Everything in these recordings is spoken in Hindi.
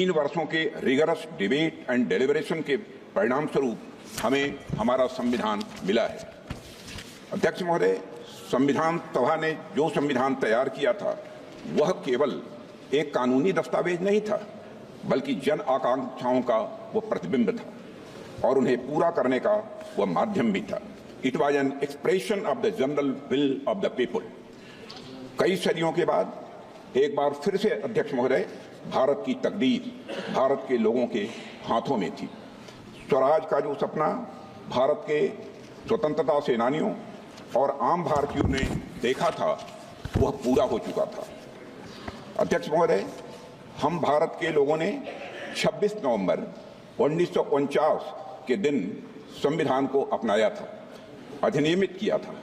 3 वर्षों के रिगरस डिबेट एंड डेलिब्रेशन के परिणाम स्वरूप हमें हमारा संविधान मिला है। अध्यक्ष महोदय, संविधान सभा ने जो संविधान तैयार किया था वह केवल एक कानूनी दस्तावेज नहीं था, बल्कि जन आकांक्षाओं का वह प्रतिबिंब था और उन्हें पूरा करने का वह माध्यम भी था। It was an expression of the general will of the people. कई सदियों के बाद एक बार फिर से अध्यक्ष महोदय, भारत की तकदीर भारत के लोगों के हाथों में थी। स्वराज का जो सपना भारत के स्वतंत्रता सेनानियों और आम भारतीयों ने देखा था वह पूरा हो चुका था। अध्यक्ष महोदय, हम भारत के लोगों ने 26 नवंबर 1949 के दिन संविधान को अपनाया था, अधिनियमित किया था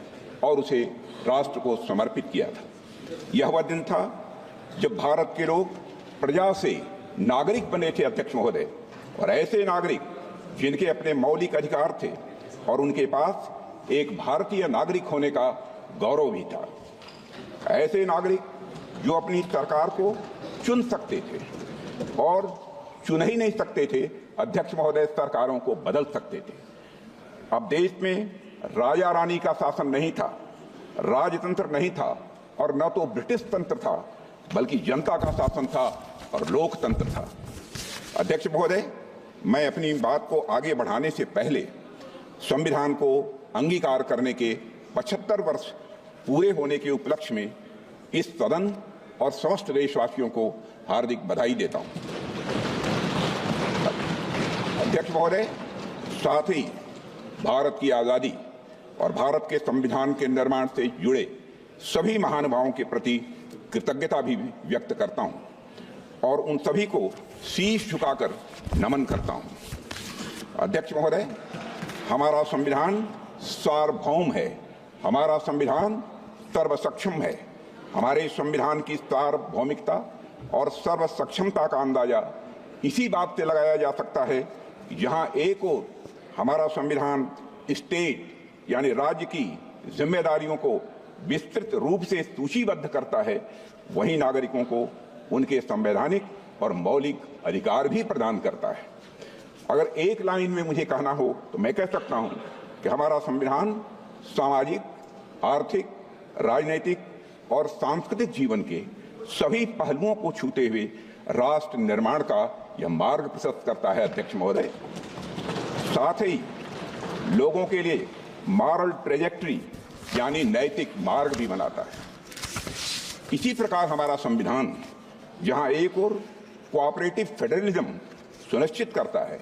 और उसे राष्ट्र को समर्पित किया था। यह वह दिन था जब भारत के लोग प्रजा से नागरिक बने थे अध्यक्ष महोदय, और ऐसे नागरिक जिनके अपने मौलिक अधिकार थे और उनके पास एक भारतीय नागरिक होने का गौरव भी था। ऐसे नागरिक जो अपनी सरकार को चुन सकते थे और चुन ही नहीं सकते थे अध्यक्ष महोदय, सरकारों को बदल सकते थे। अब देश में राजा रानी का शासन नहीं था, राजतंत्र नहीं था और न तो ब्रिटिश तंत्र था, बल्कि जनता का शासन था और लोकतंत्र था। अध्यक्ष महोदय, मैं अपनी बात को आगे बढ़ाने से पहले संविधान को अंगीकार करने के 75 वर्ष पूरे होने के उपलक्ष्य में इस सदन और समस्त देशवासियों को हार्दिक बधाई देता हूं। अध्यक्ष महोदय, साथ ही भारत की आजादी और भारत के संविधान के निर्माण से जुड़े सभी महानुभावों के प्रति कृतज्ञता भी व्यक्त करता हूं और उन सभी को शीश झुकाकर नमन करता हूं। अध्यक्ष महोदय, हमारा संविधान सार्वभौम है, हमारा संविधान सर्वसक्षम है। हमारे संविधान की सार्वभौमिकता और सर्वसक्षमता का अंदाजा इसी बात से लगाया जा सकता है कि जहां एक ओर हमारा संविधान स्टेट यानी राज्य की जिम्मेदारियों को विस्तृत रूप से सूचीबद्ध करता है, वहीं नागरिकों को उनके संवैधानिक और मौलिक अधिकार भी प्रदान करता है। अगर एक लाइन में मुझे कहना हो तो मैं कह सकता हूं कि हमारा संविधान सामाजिक, आर्थिक, राजनीतिक और सांस्कृतिक जीवन के सभी पहलुओं को छूते हुए राष्ट्र निर्माण का यह मार्ग प्रशस्त करता है। अध्यक्ष महोदय, साथ ही लोगों के लिए मॉरल ट्रेजेक्ट्री यानी नैतिक मार्ग भी बनाता है। इसी प्रकार हमारा संविधान जहां एक ओर कोऑपरेटिव फेडरलिज्म सुनिश्चित करता है,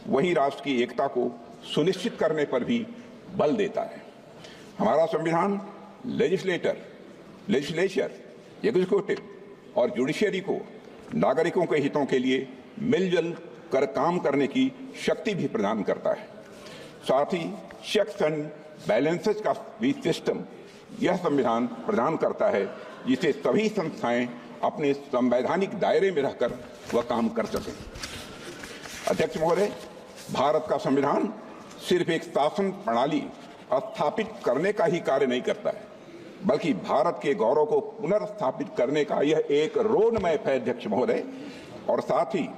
वहीं राष्ट्र की एकता को सुनिश्चित करने पर भी बल देता है। हमारा संविधान लेजिस्लेचर, एग्जीक्यूटिव और जुडिशियरी को नागरिकों के हितों के लिए मिलजुल कर काम करने की शक्ति भी प्रदान करता है। साथ ही चेक्स एंड बैलेंसेस का भी सिस्टम यह संविधान प्रदान करता है, जिसे सभी संस्थाएं अपने संवैधानिक दायरे में रहकर वह काम कर सकें। अध्यक्ष महोदय, भारत का संविधान सिर्फ एक शासन प्रणाली स्थापित करने का ही कार्य नहीं करता है, बल्कि भारत के गौरव को पुनर्स्थापित करने का यह एक रोड मैप है। अध्यक्ष महोदय, और साथ ही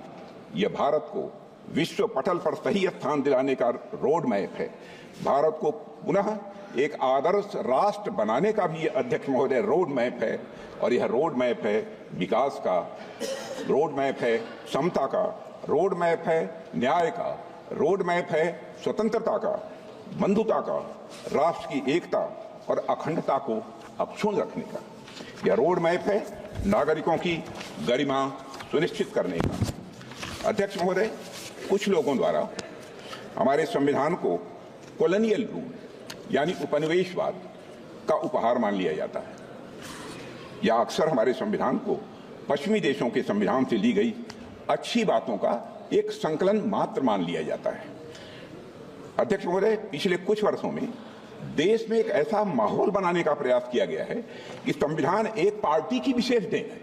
यह भारत को विश्व पटल पर सही स्थान दिलाने का रोड मैप है। भारत को पुनः एक आदर्श राष्ट्र बनाने का भी अध्यक्ष महोदय रोड मैप है, और यह रोड मैप है विकास का, रोड मैप है समता का, रोड मैप है न्याय का, रोड मैप है स्वतंत्रता का, बंधुता का, राष्ट्र की एकता और अखंडता को अक्षुण्ण रखने का। यह रोड मैप है नागरिकों की गरिमा सुनिश्चित करने का। अध्यक्ष महोदय, कुछ लोगों द्वारा हमारे संविधान को कॉलोनियल रूल यानी उपनिवेशवाद का उपहार मान लिया जाता है, या अक्सर हमारे संविधान को पश्चिमी देशों के संविधान से ली गई अच्छी बातों का एक संकलन मात्र मान लिया जाता है। अध्यक्ष महोदय, पिछले कुछ वर्षों में देश में एक ऐसा माहौल बनाने का प्रयास किया गया है कि संविधान एक पार्टी की विशेष देन है।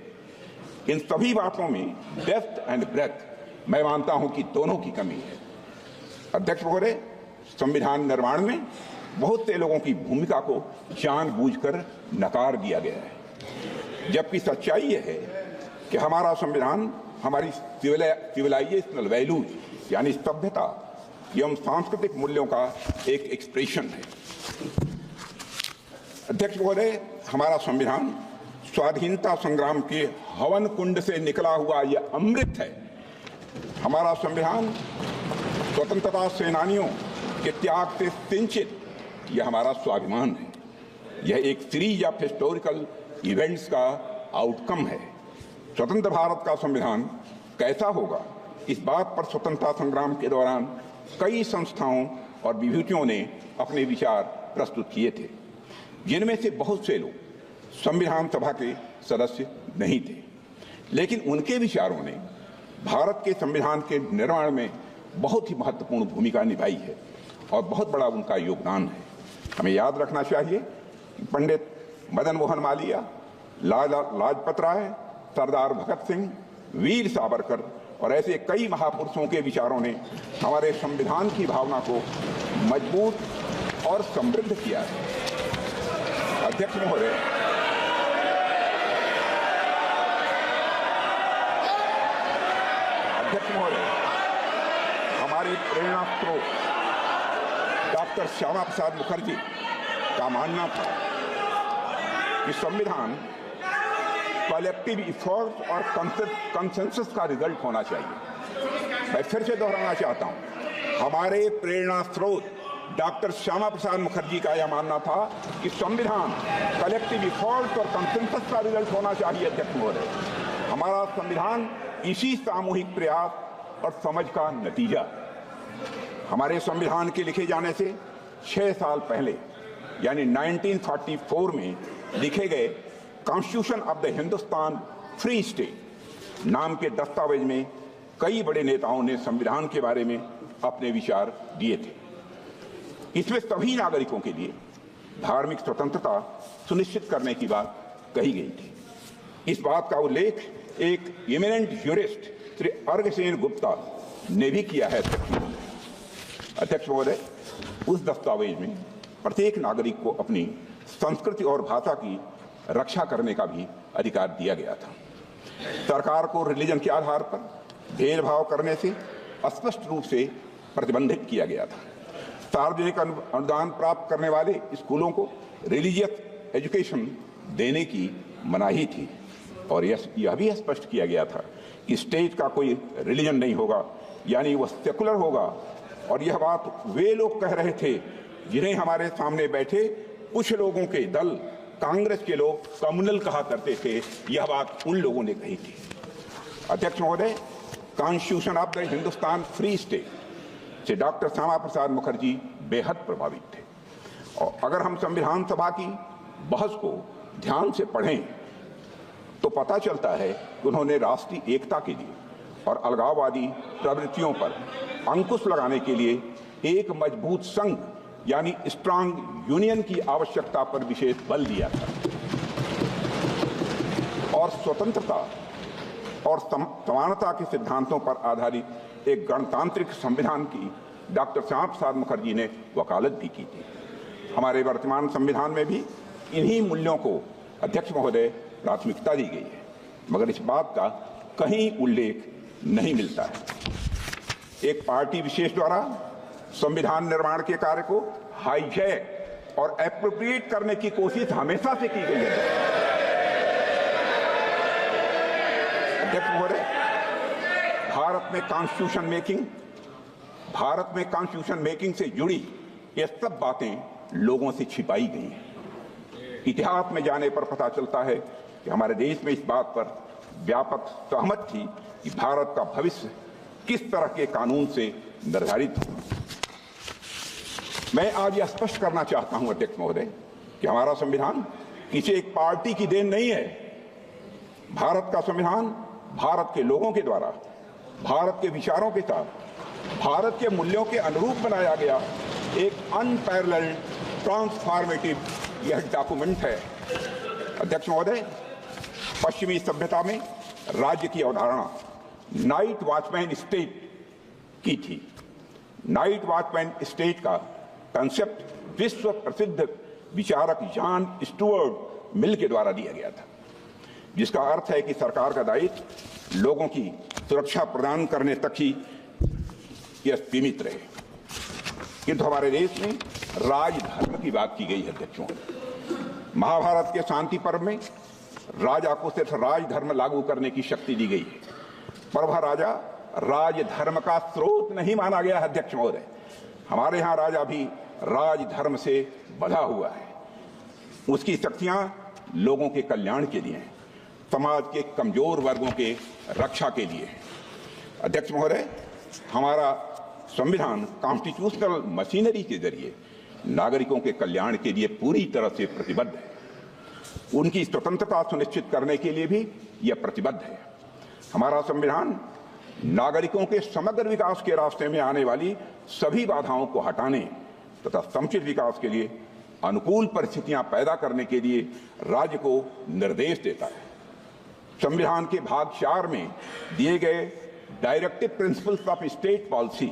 इन सभी बातों में डेप्थ एंड ब्रेथ मैं मानता हूं कि दोनों की कमी है। अध्यक्ष महोदय, संविधान निर्माण में बहुत से लोगों की भूमिका को जानबूझकर नकार दिया गया है, जबकि सच्चाई यह है कि हमारा संविधान हमारी सिविलाइजेशनल वैल्यूज यानी सभ्यता एवं सांस्कृतिक मूल्यों का एक एक्सप्रेशन है। अध्यक्ष महोदय, हमारा संविधान स्वाधीनता संग्राम के हवन कुंड से निकला हुआ यह अमृत है। हमारा संविधान स्वतंत्रता सेनानियों के त्याग से सिंचित यह हमारा स्वाभिमान है। यह एक सीरीज ऑफ हिस्टोरिकल इवेंट्स का आउटकम है। स्वतंत्र भारत का संविधान कैसा होगा, इस बात पर स्वतंत्रता संग्राम के दौरान कई संस्थाओं और विभूतियों ने अपने विचार प्रस्तुत किए थे, जिनमें से बहुत से लोग संविधान सभा के सदस्य नहीं थे, लेकिन उनके विचारों ने भारत के संविधान के निर्माण में बहुत ही महत्वपूर्ण भूमिका निभाई है और बहुत बड़ा उनका योगदान है। हमें याद रखना चाहिए कि पंडित मदन मोहन मालवीय, लाला लाजपत राय, सरदार भगत सिंह, वीर सावरकर और ऐसे कई महापुरुषों के विचारों ने हमारे संविधान की भावना को मजबूत और समृद्ध किया है। अध्यक्ष महोदय, हमारी प्रेरणा स्रोत डॉक्टर श्यामा प्रसाद मुखर्जी का मानना था कि संविधान कलेक्टिव इफोर्ट और कंसेंसस का रिजल्ट होना चाहिए। मैं फिर से दोहराना चाहता हूं, हमारे प्रेरणा स्रोत डॉक्टर श्यामा प्रसाद मुखर्जी का यह मानना था कि संविधान कलेक्टिव इफोर्ट और कंसेंसस का रिजल्ट होना चाहिए। अध्यक्ष महोदय, हमारा संविधान इसी सामूहिक प्रयास और समझ का नतीजा। हमारे संविधान के लिखे जाने से 6 साल पहले यानी 1944 में लिखे गए constitution of the Hindustan free state नाम के दस्तावेज में कई बड़े नेताओं ने संविधान के बारे में अपने विचार दिए थे। इसमें सभी नागरिकों के लिए धार्मिक स्वतंत्रता सुनिश्चित करने की बात कही गई थी। इस बात का उल्लेख एक इमिनेंट यूरिस्ट श्री अर्घसेन गुप्ता ने भी किया है। अध्यक्ष महोदय, उस दस्तावेज में प्रत्येक नागरिक को अपनी संस्कृति और भाषा की रक्षा करने का भी अधिकार दिया गया था। सरकार को रिलीजन के आधार पर भेदभाव करने से स्पष्ट रूप से प्रतिबंधित किया गया था। सार्वजनिक अनुदान प्राप्त करने वाले स्कूलों को रिलीजियस एजुकेशन देने की मनाही थी और यह भी स्पष्ट किया गया था कि स्टेट का कोई रिलीजन नहीं होगा, यानी वह सेकुलर होगा। और यह बात वे लोग कह रहे थे जिन्हें हमारे सामने बैठे कुछ लोगों के दल कांग्रेस के लोग कम्युनल कहा करते थे। यह बात उन लोगों ने कही थी। अध्यक्ष महोदय, constitution of the Hindustan free state से डॉक्टर श्यामा प्रसाद मुखर्जी बेहद प्रभावित थे। और अगर हम संविधान सभा की बहस को ध्यान से पढ़ें तो पता चलता है कि उन्होंने राष्ट्रीय एकता के लिए और अलगाववादी प्रवृत्तियों पर अंकुश लगाने के लिए एक मजबूत संघ यानी स्ट्रांग यूनियन की आवश्यकता पर विशेष बल दिया था और स्वतंत्रता और समानता के सिद्धांतों पर आधारित एक गणतांत्रिक संविधान की डॉक्टर श्यामा प्रसाद मुखर्जी ने वकालत भी की थी। हमारे वर्तमान संविधान में भी इन्हीं मूल्यों को अध्यक्ष महोदय प्राथमिकता दी गई है, मगर इस बात का कहीं उल्लेख नहीं मिलता है। एक पार्टी विशेष द्वारा संविधान निर्माण के कार्य को हाईजैक और एप्रोप्रिएट करने की कोशिश हमेशा से की गई है। अध्यक्ष महोदय, भारत में कॉन्स्टिट्यूशन मेकिंग से जुड़ी ये सब बातें लोगों से छिपाई गई हैं। इतिहास में जाने पर पता चलता है कि हमारे देश में इस बात पर व्यापक सहमत थी कि भारत का भविष्य किस तरह के कानून से निर्धारित हो। मैं आज यह स्पष्ट करना चाहता हूं अध्यक्ष महोदय कि हमारा संविधान किसी एक पार्टी की देन नहीं है। भारत का संविधान भारत के लोगों के द्वारा भारत के विचारों के साथ भारत के मूल्यों के अनुरूप बनाया गया एक अनपैरेलल्ड ट्रांसफॉर्मेटिव यह डॉक्यूमेंट है। अध्यक्ष महोदय, पश्चिमी सभ्यता में राज्य की अवधारणा नाइट वॉचमैन स्टेट की थी। नाइट वॉचमैन स्टेट का कंसेप्ट विश्व प्रसिद्ध विचारक जॉन स्टुअर्ट मिल के द्वारा दिया गया था, जिसका अर्थ है कि सरकार का दायित्व लोगों की सुरक्षा प्रदान करने तक ही यह सीमित रहे। किंतु हमारे देश में राजधर्म की बात की गई है अध्यक्षों। महाभारत के शांति पर्व में राजा को सिर्फ राजधर्म लागू करने की शक्ति दी गई है, पर वह राजा राजधर्म का स्रोत नहीं माना गया है अध्यक्ष महोदय। हमारे यहाँ राजा भी राजधर्म से बंधा हुआ है। उसकी शक्तियां लोगों के कल्याण के लिए हैं, समाज के कमजोर वर्गों के रक्षा के लिए है। अध्यक्ष महोदय, हमारा संविधान कॉन्स्टिट्यूशनल मशीनरी के जरिए नागरिकों के कल्याण के लिए पूरी तरह से प्रतिबद्ध है। उनकी स्वतंत्रता सुनिश्चित करने के लिए भी यह प्रतिबद्ध है। हमारा संविधान नागरिकों के समग्र विकास के रास्ते में आने वाली सभी बाधाओं को हटाने तथा समुचित विकास के लिए अनुकूल परिस्थितियां पैदा करने के लिए राज्य को निर्देश देता है। संविधान के भाग 4 में दिए गए directive principles of state policy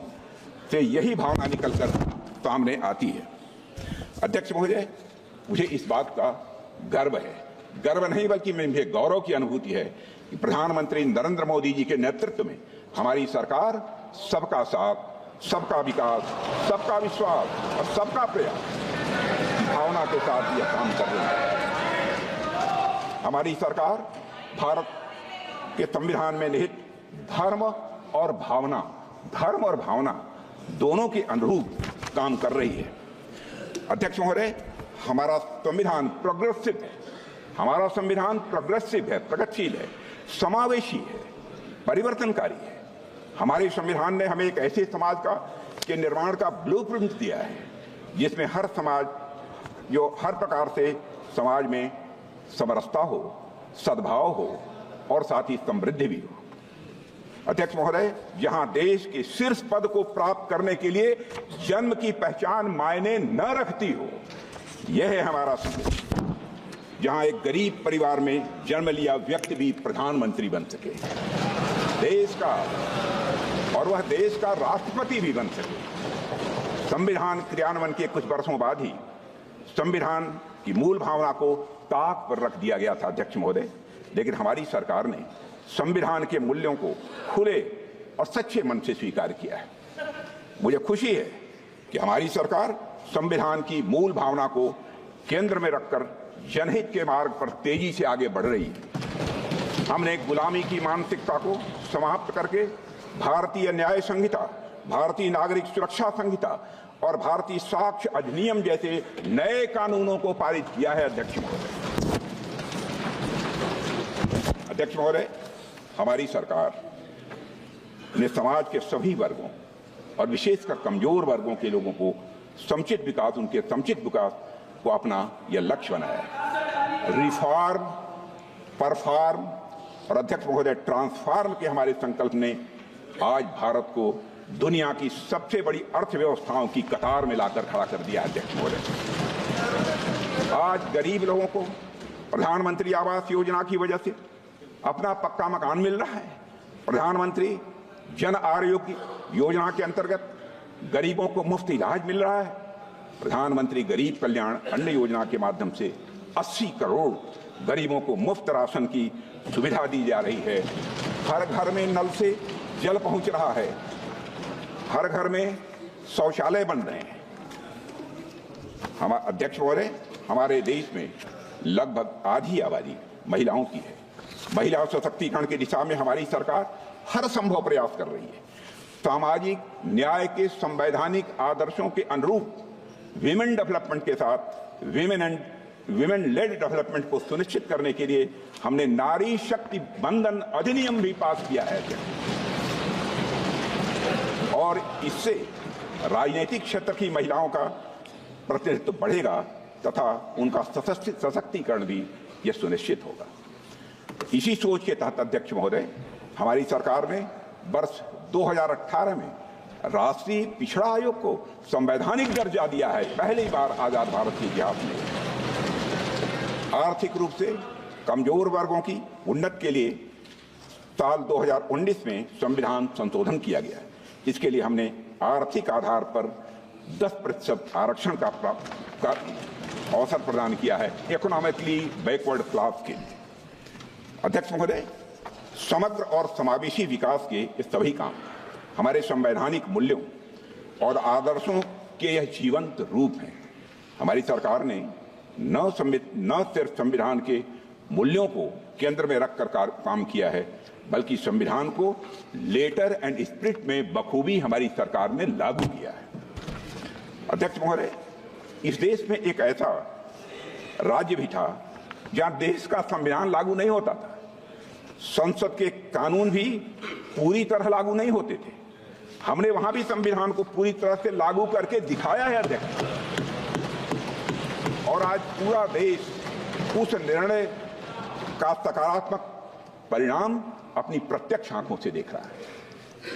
से यही भावना निकलकर सामने आती है। अध्यक्ष महोदय, मुझे इस बात का गर्व है, गर्व नहीं बल्कि मुझे गौरव की अनुभूति है कि प्रधानमंत्री नरेंद्र मोदी जी के नेतृत्व में हमारी सरकार सबका साथ, सबका विकास, सबका विश्वास और सबका प्रयास की भावना के साथ यह काम कर रही है। हमारी सरकार भारत के संविधान में निहित धर्म और भावना दोनों के अनुरूप काम कर रही है। अध्यक्ष महोदय, हमारा संविधान प्रोग्रेसिव है, हमारा संविधान प्रोग्रेसिव है, प्रगतिशील है, समावेशी है, परिवर्तनकारी है। हमारे संविधान ने हमें एक ऐसे समाज के निर्माण का ब्लूप्रिंट दिया है जिसमें हर प्रकार से समाज में समरसता हो, सद्भाव हो और साथ ही समृद्धि भी हो। अध्यक्ष महोदय, जहां देश के शीर्ष पद को प्राप्त करने के लिए जन्म की पहचान मायने न रखती हो, यह है हमारा संदेश। जहां एक गरीब परिवार में जन्म लिया व्यक्ति भी प्रधानमंत्री बन सके, देश का और वह देश का राष्ट्रपति भी बन सके। संविधान क्रियान्वयन के कुछ वर्षों बाद ही संविधान की मूल भावना को ताक पर रख दिया गया था अध्यक्ष महोदय, लेकिन हमारी सरकार ने संविधान के मूल्यों को खुले और सच्चे मन से स्वीकार किया है। मुझे खुशी है कि हमारी सरकार संविधान की मूल भावना को केंद्र में रखकर जनहित के मार्ग पर तेजी से आगे बढ़ रही है। हमने गुलामी की मानसिकता को समाप्त करके भारतीय न्याय संहिता, भारतीय नागरिक सुरक्षा संहिता और भारतीय साक्ष्य अधिनियम जैसे नए कानूनों को पारित किया है। अध्यक्ष महोदय, हमारी सरकार ने समाज के सभी वर्गों और विशेषकर कमजोर वर्गों के लोगों को समुचित विकास को अपना यह लक्ष्य बनाया है। रिफॉर्म, परफॉर्म और अध्यक्ष महोदय ट्रांसफॉर्म के हमारे संकल्प ने आज भारत को दुनिया की सबसे बड़ी अर्थव्यवस्थाओं की कतार में लाकर खड़ा कर दिया। अध्यक्ष महोदय, आज गरीब लोगों को प्रधानमंत्री आवास योजना की वजह से अपना पक्का मकान मिल रहा है। प्रधानमंत्री जन आरोग्य योजना के अंतर्गत गरीबों को मुफ्त इलाज मिल रहा है। प्रधानमंत्री गरीब कल्याण अन्न योजना के माध्यम से 80 करोड़ गरीबों को मुफ्त राशन की सुविधा दी जा रही है। हर घर में नल से जल पहुंच रहा है, हर घर में शौचालय बन रहे हैं। अध्यक्ष महोदय, हमारे देश में लगभग आधी आबादी महिलाओं की है। महिला सशक्तिकरण की दिशा में हमारी सरकार हर संभव प्रयास कर रही है। सामाजिक न्याय के संवैधानिक आदर्शों के अनुरूप विमेन डेवलपमेंट के साथ विमेन लेड डेवलपमेंट को सुनिश्चित करने के लिए हमने नारी शक्ति बंधन अधिनियम भी पास किया है और इससे राजनीतिक क्षेत्र की महिलाओं का प्रतिनिधित्व बढ़ेगा तथा उनका सशक्तिकरण भी यह सुनिश्चित होगा। इसी सोच के तहत अध्यक्ष महोदय, हमारी सरकार ने वर्ष 2018 में राष्ट्रीय पिछड़ा आयोग को संवैधानिक दर्जा दिया है। पहली बार आजाद भारत के इतिहास में आर्थिक रूप से कमजोर वर्गों की उन्नति के लिए साल 2019 में संविधान संशोधन किया गया है। इसके लिए हमने आर्थिक आधार पर 10% आरक्षण का अवसर प्रदान किया है इकोनॉमिकली बैकवर्ड क्लास के लिए। अध्यक्ष महोदय, समग्र और समावेशी विकास के ये सभी काम हमारे संवैधानिक मूल्यों और आदर्शों के यह जीवंत रूप हैं। हमारी सरकार ने न सिर्फ संविधान के मूल्यों को केंद्र में रखकर काम किया है, बल्कि संविधान को लेटर एंड स्पिरिट में बखूबी हमारी सरकार ने लागू किया है। अध्यक्ष महोदय, इस देश में एक ऐसा राज्य भी था जहां देश का संविधान लागू नहीं होता था, संसद के कानून भी पूरी तरह लागू नहीं होते थे। हमने वहां भी संविधान को पूरी तरह से लागू करके दिखाया है अध्यक्ष, और आज पूरा देश उस निर्णय का सकारात्मक परिणाम अपनी प्रत्यक्ष आंखों से देख रहा है।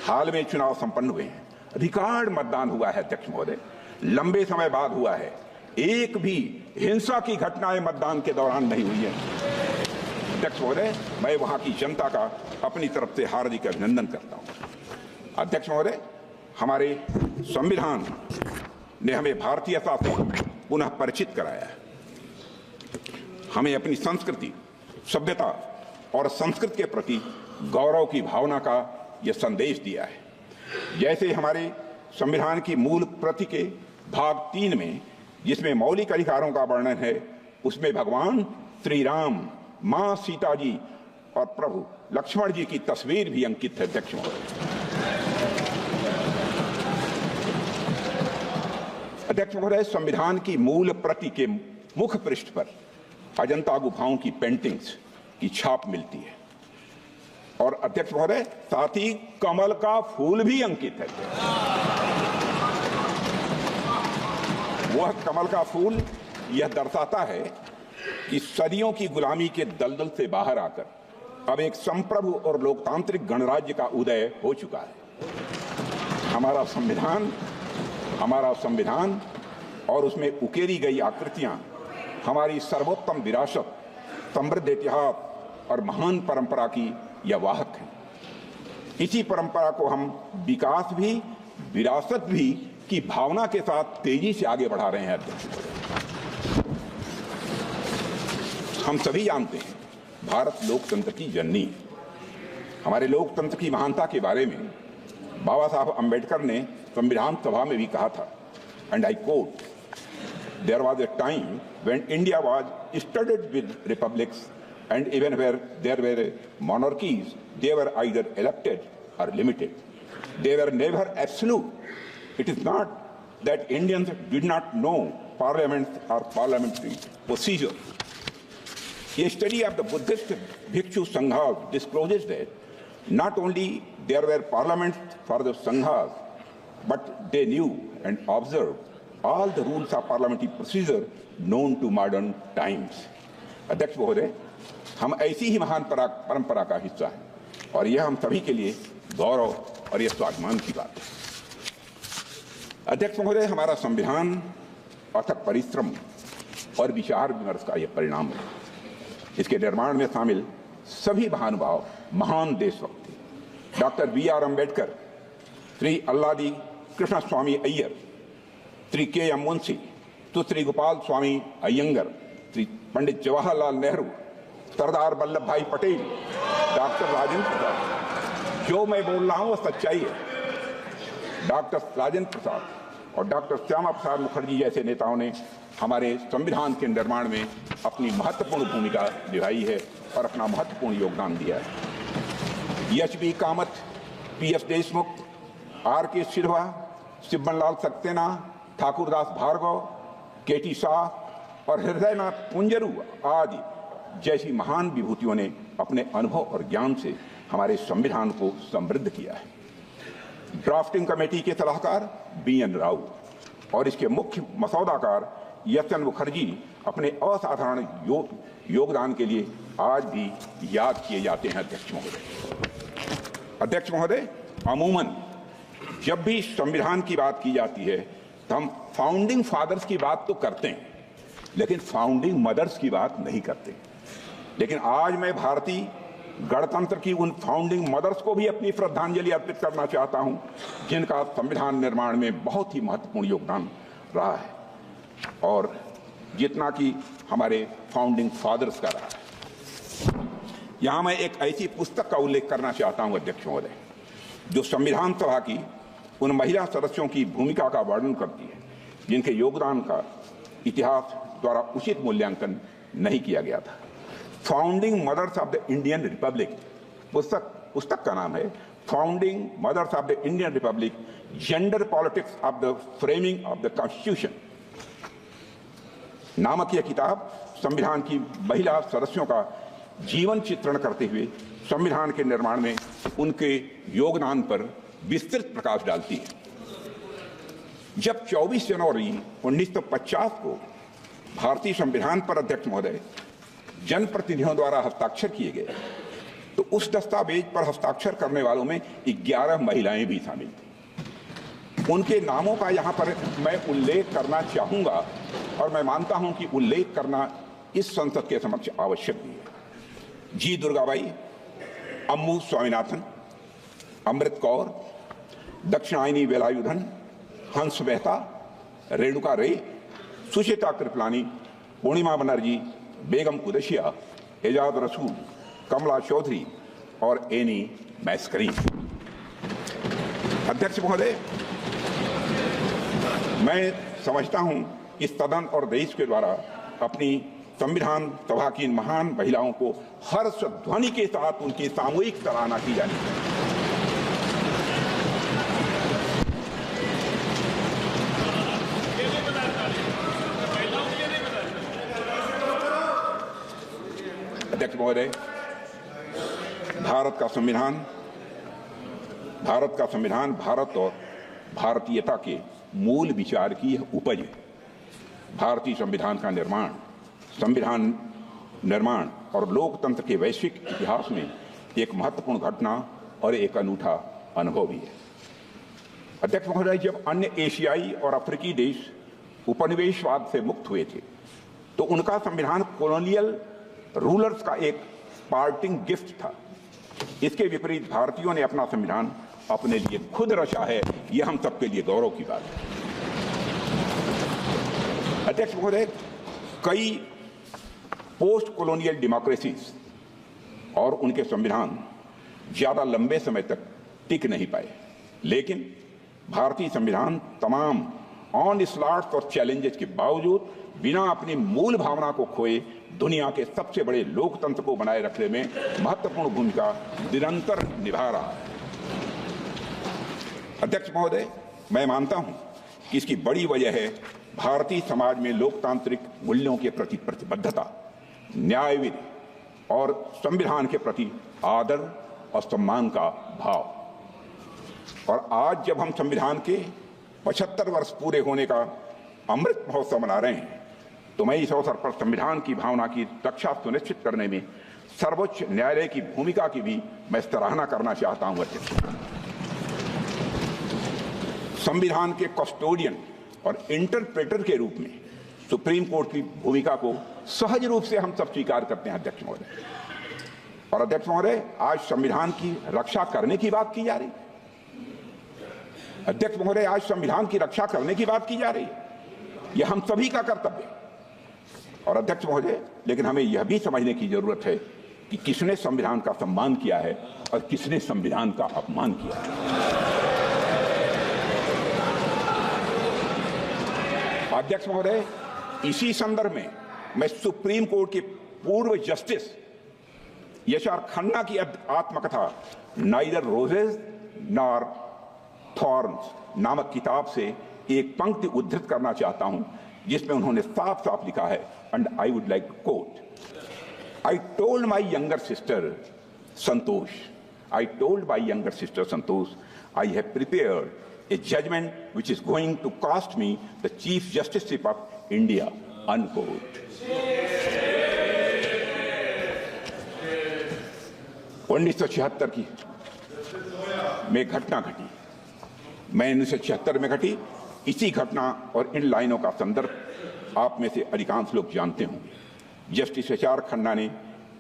हाल में चुनाव संपन्न हुए हैं, रिकॉर्ड मतदान हुआ है अध्यक्ष महोदय, लंबे समय बाद हुआ है। एक भी हिंसा की घटनाएं मतदान के दौरान नहीं हुई है। अध्यक्ष महोदय, मैं वहां की जनता का अपनी तरफ से हार्दिक अभिनंदन करता हूं। अध्यक्ष महोदय, हमारे संविधान ने हमें भारतीयता से पुनः परिचित कराया है। हमें अपनी संस्कृति, सभ्यता और संस्कृति के प्रति गौरव की भावना का यह संदेश दिया है। जैसे हमारे संविधान की मूल प्रति के भाग 3 में, जिसमें मौलिक अधिकारों का वर्णन है, उसमें भगवान श्री राम, मां सीता जी और प्रभु लक्ष्मण जी की तस्वीर भी अंकित है। अध्यक्ष महोदय, संविधान की मूल प्रति के मुख पृष्ठ पर अजंता गुफाओं की पेंटिंग्स की छाप मिलती है, और अध्यक्ष महोदय, साथ ही कमल का फूल भी अंकित है। वह कमल का फूल यह दर्शाता है कि सदियों की गुलामी के दलदल से बाहर आकर अब एक संप्रभु और लोकतांत्रिक गणराज्य का उदय हो चुका है। हमारा संविधान और उसमें उकेरी गई आकृतियां हमारी सर्वोत्तम विरासत, समृद्ध इतिहास और महान परंपरा की यह वाहक है। इसी परंपरा को हम विकास भी, विरासत भी की भावना के साथ तेजी से आगे बढ़ा रहे हैं। हम सभी जानते हैं, भारत लोकतंत्र की जननी है। हमारे लोकतंत्र की महानता के बारे में बाबा साहब अंबेडकर ने संविधान सभा में भी कहा था, and I quote, there was a time when India was studded with republics and even where there were monarchies, they were either elected or limited. They were never absolute. It is not that Indians did not know parliaments or parliamentary procedure. A study of the Buddhist Bhikshu Sanghas discloses that not only there were parliaments for the Sanghas, but they knew and observed all the rules of parliamentary procedure known to modern times. अध्यक्ष महोदय, हम ऐसी ही महान परंपरा का हिस्सा हैं, और यह हम सभी के लिए गौरव और यह स्वाभिमान की बात है। अध्यक्ष महोदय, हमारा संविधान अथक परिश्रम और विचार विमर्श का यह परिणाम है। इसके निर्माण में शामिल सभी महानुभाव महान देशभक्त थे। Doctor B.R. अम्बेडकर, श्री अल्लादी कृष्ण स्वामी अय्यर, श्री K.M. मुंशी, सुश्री गोपाल स्वामी अयंगर, श्री पंडित जवाहरलाल नेहरू, सरदार वल्लभ भाई पटेल, डॉक्टर राजेंद्र प्रसाद। जो मैं बोल रहा हूं वह सच्चाई है। डॉक्टर राजेंद्र प्रसाद और डॉक्टर श्यामा प्रसाद मुखर्जी जैसे नेताओं ने हमारे संविधान के निर्माण में अपनी महत्वपूर्ण भूमिका निभाई है और अपना महत्वपूर्ण योगदान दिया है। H.B. Kamat, P.S. Deshmukh, R.K. सिल्वा, शिवबनलाल सक्सेना, ठाकुरदास भार्गव, K.T. शाह और हृदयनाथ कुंजरू आदि जैसी महान विभूतियों ने अपने अनुभव और ज्ञान से हमारे संविधान को समृद्ध किया है। ड्राफ्टिंग कमेटी के सलाहकार B.N. राव और इसके मुख्य मसौदाकार S.N. मुखर्जी अपने असाधारण योगदान के लिए आज भी याद किए जाते हैं। अध्यक्ष महोदय, अमूमन जब भी संविधान की बात की जाती है तो हम फाउंडिंग फादर्स की बात तो करते हैं, लेकिन फाउंडिंग मदर्स की बात नहीं करते। लेकिन आज मैं भारतीय गणतंत्र की उन फाउंडिंग मदर्स को भी अपनी श्रद्धांजलि अर्पित करना चाहता हूं, जिनका संविधान निर्माण में बहुत ही महत्वपूर्ण योगदान रहा है, और जितना कि हमारे फाउंडिंग फादर्स का रहा है। यहां मैं एक ऐसी पुस्तक का उल्लेख करना चाहता हूं अध्यक्ष महोदय, जो संविधान सभा की उन महिला सदस्यों की भूमिका का वर्णन करती है जिनके योगदान का इतिहास द्वारा उचित मूल्यांकन नहीं किया गया था। Founding mothers of the Indian republic, पुस्तक का नाम है founding mothers of the Indian republic, gender politics of the framing of the constitution नामक यह किताब संविधान की महिला सदस्यों का जीवन चित्रण करते हुए संविधान के निर्माण में उनके योगदान पर विस्तृत प्रकाश डालती है। जब 24 जनवरी 1950 को भारतीय संविधान पर अध्यक्ष महोदय जनप्रतिनिधियों द्वारा हस्ताक्षर किए गए, तो उस दस्तावेज पर हस्ताक्षर करने वालों में 11 महिलाएं भी शामिल थीं। उनके नामों का यहां पर मैं उल्लेख करना चाहूंगा और मैं मानता हूं कि उल्लेख करना इस संसद के समक्ष आवश्यक भी है। जी दुर्गाबाई, अम्मू स्वामीनाथन, अमृत कौर, दक्षिणायनी वेलायुधन, हंस मेहता, रेणुका रे, सुचिता कृपलानी, पूर्णिमा बनर्जी, बेगम कुरैशिया, एजाज रसूल, कमला चौधरी और एनी मैस्करीन। अध्यक्ष महोदय, मैं समझता हूं इस सदन और देश के द्वारा अपनी संविधान सभा की महान महिलाओं को हर्ष ध्वनि के साथ उनकी सामूहिक सराहना की जानी चाहिए। अध्यक्ष महोदय, भारत का संविधान भारत और भारतीयता के मूल विचार की उपज है। भारतीय संविधान निर्माण और लोकतंत्र के वैश्विक इतिहास में एक महत्वपूर्ण घटना और एक अनूठा अनुभव भी है। अध्यक्ष महोदय, जब अन्य एशियाई और अफ्रीकी देश उपनिवेशवाद से मुक्त हुए थे, तो उनका संविधान कॉलोनियल रूलर्स का एक पार्टिंग गिफ्ट था। इसके विपरीत भारतीयों ने अपना संविधान अपने लिए खुद रचा है। यह हम सबके लिए गौरव की बात है। अध्यक्ष महोदय, कई पोस्ट कॉलोनियल डेमोक्रेसीज और उनके संविधान ज्यादा लंबे समय तक टिक नहीं पाए, लेकिन भारतीय संविधान तमाम ऑनस्लॉट्स और चैलेंजेस के बावजूद बिना अपनी मूल भावना को खोए दुनिया के सबसे बड़े लोकतंत्र को बनाए रखने में महत्वपूर्ण भूमिका निरंतर निभा रहा है। अध्यक्ष महोदय, मैं मानता हूं कि इसकी बड़ी वजह है भारतीय समाज में लोकतांत्रिक मूल्यों के प्रति प्रतिबद्धता, न्याय विधि और संविधान के प्रति आदर और सम्मान का भाव। और आज जब हम संविधान के 75 वर्ष पूरे होने का अमृत महोत्सव मना रहे हैं, तो मैं इस अवसर पर संविधान की भावना की रक्षा सुनिश्चित करने में सर्वोच्च न्यायालय की भूमिका की भी मैं सराहना करना चाहता हूं। अध्यक्ष, संविधान के कस्टोडियन और इंटरप्रेटर के रूप में सुप्रीम कोर्ट की भूमिका को सहज रूप से हम सब स्वीकार करते हैं। अध्यक्ष महोदय, और अध्यक्ष महोदय, आज संविधान की रक्षा करने की बात की जा रही। अध्यक्ष महोदय, आज संविधान की रक्षा करने की बात की जा रही है। यह हम सभी का कर्तव्य है। और अध्यक्ष महोदय, लेकिन हमें यह भी समझने की जरूरत है कि किसने संविधान का सम्मान किया है और किसने संविधान का अपमान किया है। अध्यक्ष महोदय, इसी संदर्भ में मैं सुप्रीम कोर्ट के पूर्व जस्टिस यशआर खन्ना की आत्मकथा नाइदर रोजेस नॉर थॉर्न्स नामक किताब से एक पंक्ति उद्धृत करना चाहता हूं, जिसमें उन्होंने साफ साफ लिखा है, and I would like to quote, I told my younger sister Santosh, I have prepared a judgment which is going to cost me the Chief Justiceship of India, unquote. 1976 की में घटना घटी, मैं 1976 में घटी। इसी घटना और इन लाइनों का संदर्भ आप में से अधिकांश लोग जानते होंगे। जस्टिस यशआर खन्ना ने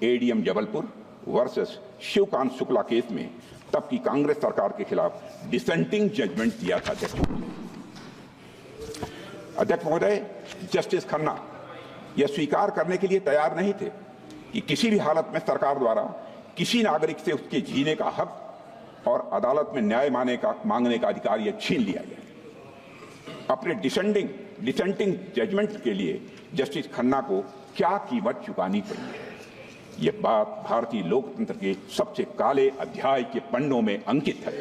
ADM Jabalpur versus Shivkant Shukla case में तब की कांग्रेस सरकार के खिलाफ डिसेंटिंग जजमेंट दिया था। अध्यक्ष महोदय, जस्टिस खन्ना यह स्वीकार करने के लिए तैयार नहीं थे कि किसी भी हालत में सरकार द्वारा किसी नागरिक से उसके जीने का हक और अदालत में न्याय मांगने का अधिकार यह छीन लिया गया। अपने डिसेंटिंग जजमेंट के लिए जस्टिस खन्ना को क्या कीमत चुकानी पड़ी है, यह बात भारतीय लोकतंत्र के सबसे काले अध्याय के पन्नों में अंकित है।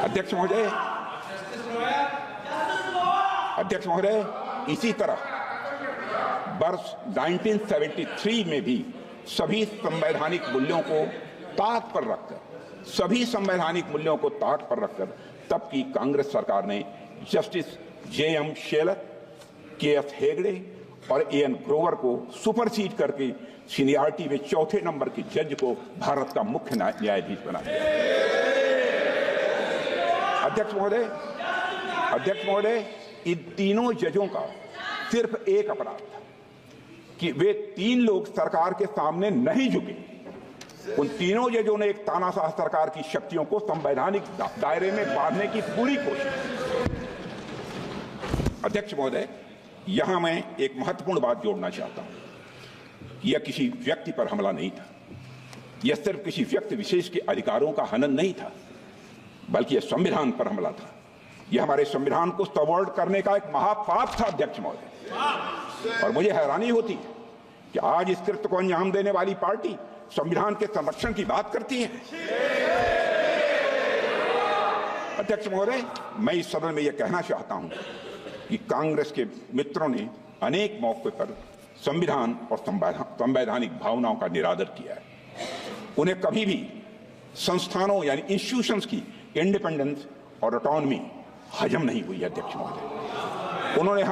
अध्यक्ष महोदय, इसी तरह वर्ष 1973 में भी सभी संवैधानिक मूल्यों को ताक पर रखकर तब की कांग्रेस सरकार ने justice J.M. Shelar, K.F. Hegde और A.N. ग्रोवर को सुपरसीड करके सीनियरिटी में चौथे नंबर के जज को भारत का मुख्य न्यायाधीश बना दिया। अध्यक्ष महोदय, इन तीनों जजों का सिर्फ एक अपराध था कि वे तीन लोग सरकार के सामने नहीं झुके। उन तीनों जजों ने एक तानाशाह सरकार की शक्तियों को संवैधानिक दायरे में बांधने की पूरी कोशिश की। अध्यक्ष महोदय, यहां मैं एक महत्वपूर्ण बात जोड़ना चाहता हूं। यह किसी व्यक्ति पर हमला नहीं था, यह सिर्फ किसी व्यक्ति विशेष के अधिकारों का हनन नहीं था, बल्कि यह संविधान पर हमला था। यह हमारे संविधान को सबवर्ट करने का एक महापाप था। अध्यक्ष महोदय, और मुझे हैरानी होती है कि आज इस कृत्य को अंजाम देने वाली पार्टी संविधान के संरक्षण की बात करती है। अध्यक्ष महोदय, मैं इस सदन में यह कहना चाहता हूं कि कांग्रेस के मित्रों ने अनेक मौके पर संविधान और संवैधानिक भावनाओं का निरादर किया है। उन्हें कभी भी संस्थानों यानी इंस्टीट्यूशंस की इंडिपेंडेंस और ऑटोनॉमी हजम नहीं हुई। अध्यक्ष महोदय, उन्होंने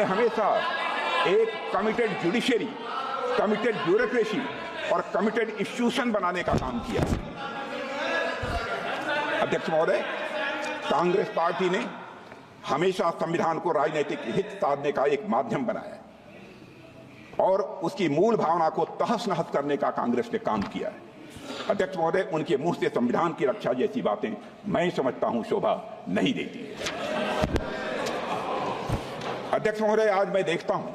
हमेशा एक कमिटेड जुडिशरी, कमिटेड ब्यूरोक्रेसी और कमिटेड इंस्टीट्यूशन बनाने का काम किया। अध्यक्ष महोदय, कांग्रेस पार्टी ने हमेशा संविधान को राजनीतिक हित साधने का एक माध्यम बनाया और उसकी मूल भावना को तहस नहस करने का कांग्रेस ने काम किया है। अध्यक्ष महोदय, उनके मुंह से संविधान की रक्षा जैसी बातें मैं समझता हूं शोभा नहीं देती है। अध्यक्ष महोदय, आज मैं देखता हूं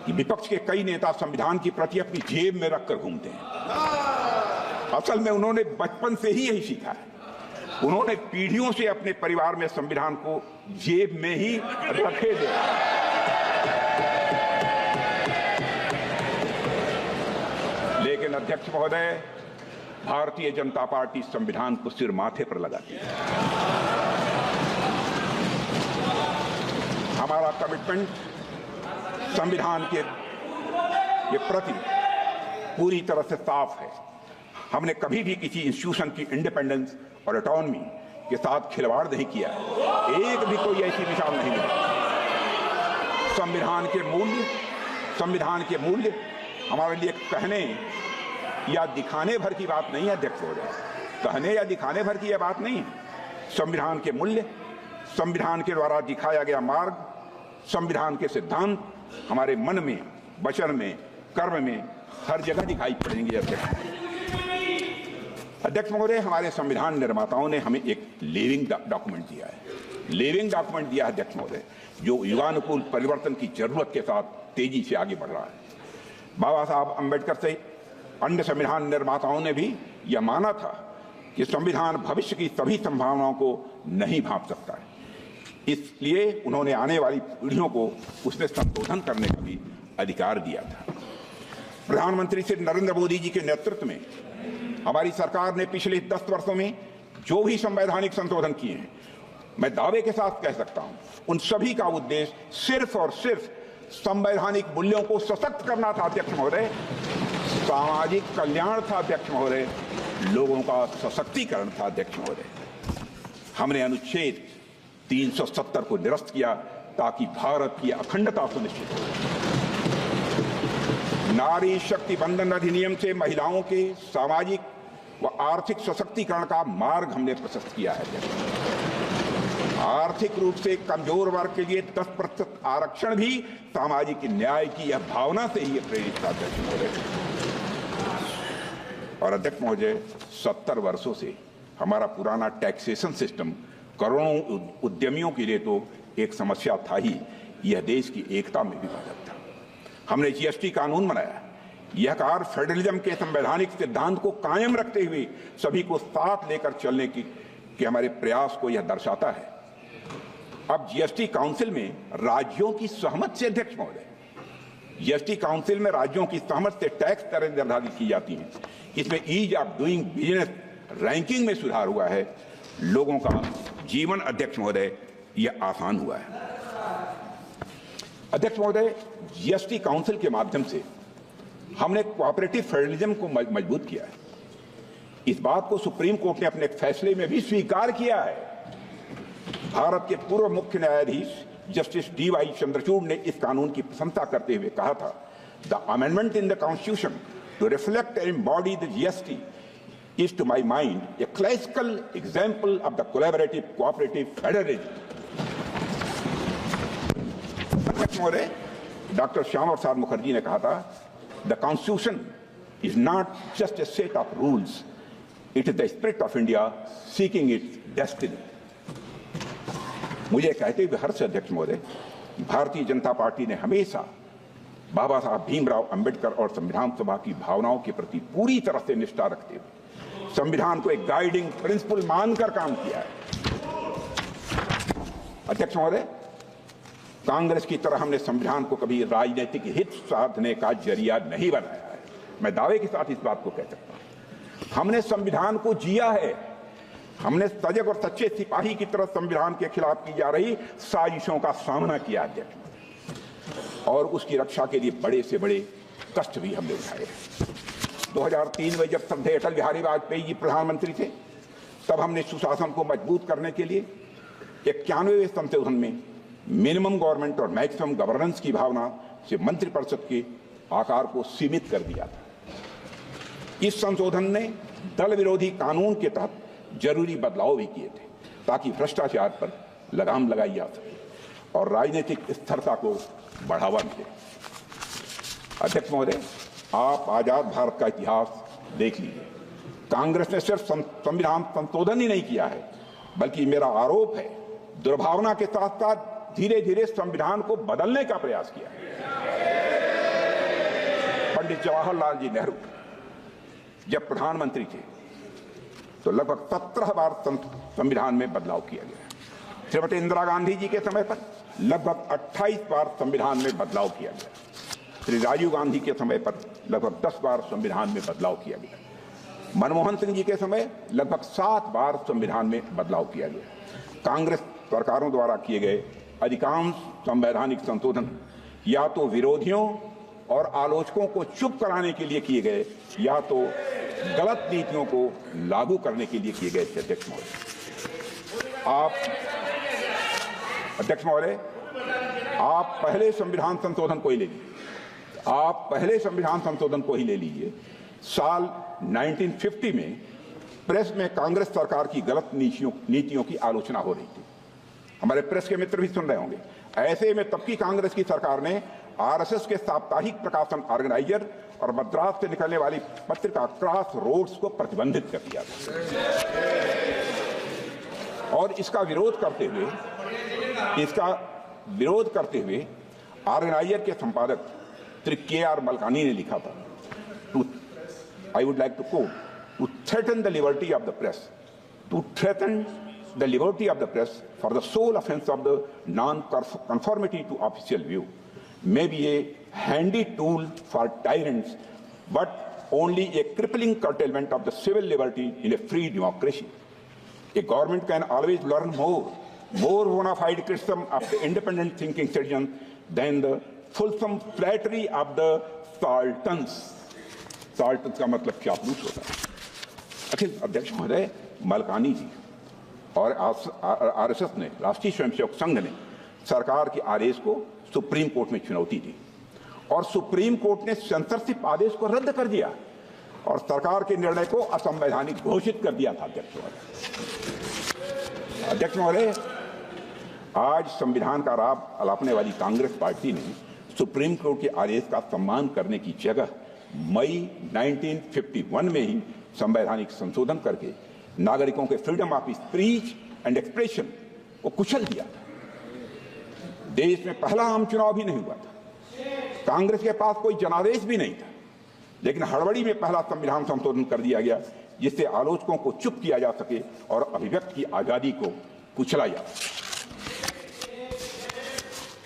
कि विपक्ष के कई नेता संविधान की प्रति अपनी जेब में रखकर घूमते हैं। असल में उन्होंने बचपन से ही यही सीखा है। उन्होंने पीढ़ियों से अपने परिवार में संविधान को जेब में ही रखे थे। लेकिन अध्यक्ष महोदय, भारतीय जनता पार्टी संविधान को सिर माथे पर लगाती है। हमारा कमिटमेंट संविधान के प्रति पूरी तरह से साफ है। हमने कभी भी किसी इंस्टीट्यूशन की इंडिपेंडेंस और ऑटोनॉमी के साथ खिलवाड़ नहीं किया है। एक भी कोई ऐसी मिसाल नहीं मिली। संविधान के मूल्य हमारे लिए कहने या दिखाने भर की बात नहीं है। अध्यक्ष महोदय, कहने या दिखाने भर की यह बात नहीं है। संविधान के मूल्य, संविधान के द्वारा दिखाया गया मार्ग, संविधान के सिद्धांत हमारे मन में, वचन में, कर्म में हर जगह दिखाई पड़ेंगे। अध्यक्ष महोदय, हमारे संविधान निर्माताओं ने हमें एक लिविंग डॉक्यूमेंट दिया है। अध्यक्ष महोदय, जो युगानुकूल परिवर्तन की जरूरत के साथ तेजी से आगे बढ़ रहा है। बाबा साहब अम्बेडकर से अन्य संविधान निर्माताओं ने भी यह माना था कि संविधान भविष्य की सभी संभावनाओं को नहीं भांप सकता है। इसलिए उन्होंने आने वाली पीढ़ियों को उसमें संशोधन करने का भी अधिकार दिया था। प्रधानमंत्री श्री नरेंद्र मोदी जी के नेतृत्व में हमारी सरकार ने पिछले 10 वर्षों में जो भी संवैधानिक संशोधन किए हैं, मैं दावे के साथ कह सकता हूं, उन सभी का उद्देश्य सिर्फ और सिर्फ संवैधानिक मूल्यों को सशक्त करना था। अध्यक्ष महोदय, सामाजिक कल्याण था। अध्यक्ष महोदय, लोगों का सशक्तिकरण था। अध्यक्ष महोदय, हमने अनुच्छेद 370 को निरस्त किया ताकि भारत की अखंडता सुनिश्चित हो। नारी शक्ति बंधन अधिनियम से महिलाओं के सामाजिक व आर्थिक सशक्तिकरण का मार्ग हमने प्रशस्त किया है। आर्थिक रूप से कमजोर वर्ग के लिए 10% आरक्षण भी सामाजिक न्याय की यह भावना से ही प्रेरित था। अध्यक्ष महोदय, और अध्यक्ष महोदय, 70 वर्षों से हमारा पुराना टैक्सेशन सिस्टम करोड़ों उद्यमियों के लिए तो एक समस्या था ही, यह देश की एकता में भी बाधक था। हमने जीएसटी कानून बनाया। यह कार फेडरलिज्म के संवैधानिक सिद्धांत को कायम रखते हुए सभी को साथ लेकर चलने की हमारे प्रयास को यह दर्शाता है। अब जीएसटी काउंसिल में राज्यों की सहमति से, अध्यक्ष महोदय, जीएसटी काउंसिल में राज्यों की सहमति से टैक्स दरें निर्धारित की जाती हैं। इसमें ease of doing business ranking में सुधार हुआ है। लोगों का जीवन, अध्यक्ष महोदय, यह आसान हुआ है। अध्यक्ष महोदय, जीएसटी काउंसिल के माध्यम से हमने कोऑपरेटिव फेडरलिज्म को मजबूत किया है। इस बात को सुप्रीम कोर्ट ने अपने फैसले में भी स्वीकार किया है। भारत के पूर्व मुख्य न्यायाधीश जस्टिस डी.वाई. चंद्रचूड़ ने इस कानून की प्रशंसा करते हुए कहा था, the amendment in the constitution to reflect and embody the GST is to my mind a classical example of the collaborative cooperative federalism. Doctor Shyama Prasad Mukherjee ने कहा था, the constitution is not just a set of rules, it is the spirit of India seeking its destiny. मुझे कहते हुए हर्ष, अध्यक्ष महोदय, भारतीय जनता पार्टी ने हमेशा बाबा साहब भीमराव अंबेडकर और संविधान सभा की भावनाओं के प्रति पूरी तरह से निष्ठा रखते हुए संविधान को एक गाइडिंग प्रिंसिपल मानकर काम किया है। अध्यक्ष महोदय, कांग्रेस की तरह हमने संविधान को कभी राजनीतिक हित साधने का जरिया नहीं बनाया है। मैं दावे के साथ इस बात को कह सकता हूं। हमने संविधान को जिया है। हमने सजग और सच्चे सिपाही की तरह संविधान के खिलाफ की जा रही साजिशों का सामना किया, अध्यक्ष, और उसकी रक्षा के लिए बड़े से बड़े कष्ट भी हमने उठाए। 2003 में जब श्रद्धेय अटल बिहारी वाजपेयी जी प्रधानमंत्री थे, तब हमने सुशासन को मजबूत करने के लिए 91वें संशोधन में मिनिमम गवर्नमेंट और मैक्सिमम गवर्नेंस की भावना से मंत्रिपरिषद के आकार को सीमित कर दिया था। इस संशोधन ने दल विरोधी कानून के तहत जरूरी बदलाव भी किए थे ताकि भ्रष्टाचार पर लगाम लगाई जा सके और राजनीतिक स्थिरता को बढ़ावा मिले। अध्यक्ष महोदय, आप आजाद भारत का इतिहास देख लीजिए। कांग्रेस ने सिर्फ संविधान संशोधन ही नहीं किया है, बल्कि मेरा आरोप है दुर्भावना के साथ साथ धीरे धीरे संविधान को बदलने का प्रयास किया। पंडित जवाहरलाल जी नेहरू जब प्रधानमंत्री थे तो लगभग 17 बार संविधान में बदलाव किया गया। श्रीमती इंदिरा गांधी जी के समय पर लगभग 28 बार संविधान में बदलाव किया गया। श्री राजीव गांधी के समय पर लगभग 10 बार संविधान में बदलाव किया गया। मनमोहन सिंह जी के समय लगभग 7 बार संविधान में बदलाव किया गया। कांग्रेस सरकारों द्वारा किए गए अधिकांश संवैधानिक संशोधन या तो विरोधियों और आलोचकों को चुप कराने के लिए किए गए या तो गलत नीतियों को लागू करने के लिए किए गए थे। अध्यक्ष महोदय, आप पहले संविधान संशोधन को ही ले लीजिए। आप पहले संविधान संशोधन को ही ले लीजिए। साल 1950 में प्रेस में कांग्रेस सरकार की गलत नीतियों की आलोचना हो रही थी। हमारे प्रेस के मित्र भी सुन रहे होंगे। ऐसे में तब की कांग्रेस की सरकार ने आरएसएस के साप्ताहिक प्रकाशन ऑर्गेनाइजर और मद्रास से निकलने वाली पत्रिका क्रॉस रोड्स को प्रतिबंधित कर दिया था और इसका विरोध करते हुए ऑर्गेनाइजर के संपादक श्री के.आर. मलकानी ने लिखा था, I would like to quote, to threaten the liberty of the press, for the sole offense of the non-conformity to official view may be a handy tool for tyrants, but only a crippling curtailment of the civil liberty in a free democracy. A government can always learn more bona fide criticism of the independent thinking citizens than the fulsome flattery of the sultans. sultans का मतलब चापलूस होता है। अखिल अध्यक्ष महोदय, मलकानी जी और आरएसएस ने, राष्ट्रीय स्वयंसेवक संघ ने सरकार के आदेश को सुप्रीम कोर्ट में चुनौती दी और सुप्रीम कोर्ट ने सेंसरशिप आदेश को रद्द कर दिया और सरकार के निर्णय को असंवैधानिक घोषित कर दिया था। अध्यक्ष महोदय, आज संविधान का लाभ अलापने वाली कांग्रेस पार्टी ने सुप्रीम कोर्ट के आदेश का सम्मान करने की जगह मई 1951 में ही संवैधानिक संशोधन करके नागरिकों के freedom of speech and expression को कुचल दिया था। देश में पहला आम चुनाव भी नहीं हुआ था। कांग्रेस के पास कोई जनादेश भी नहीं था, लेकिन हड़बड़ी में पहला संविधान संशोधन कर दिया गया जिससे आलोचकों को चुप किया जा सके और अभिव्यक्ति की आजादी को कुचला जा सके।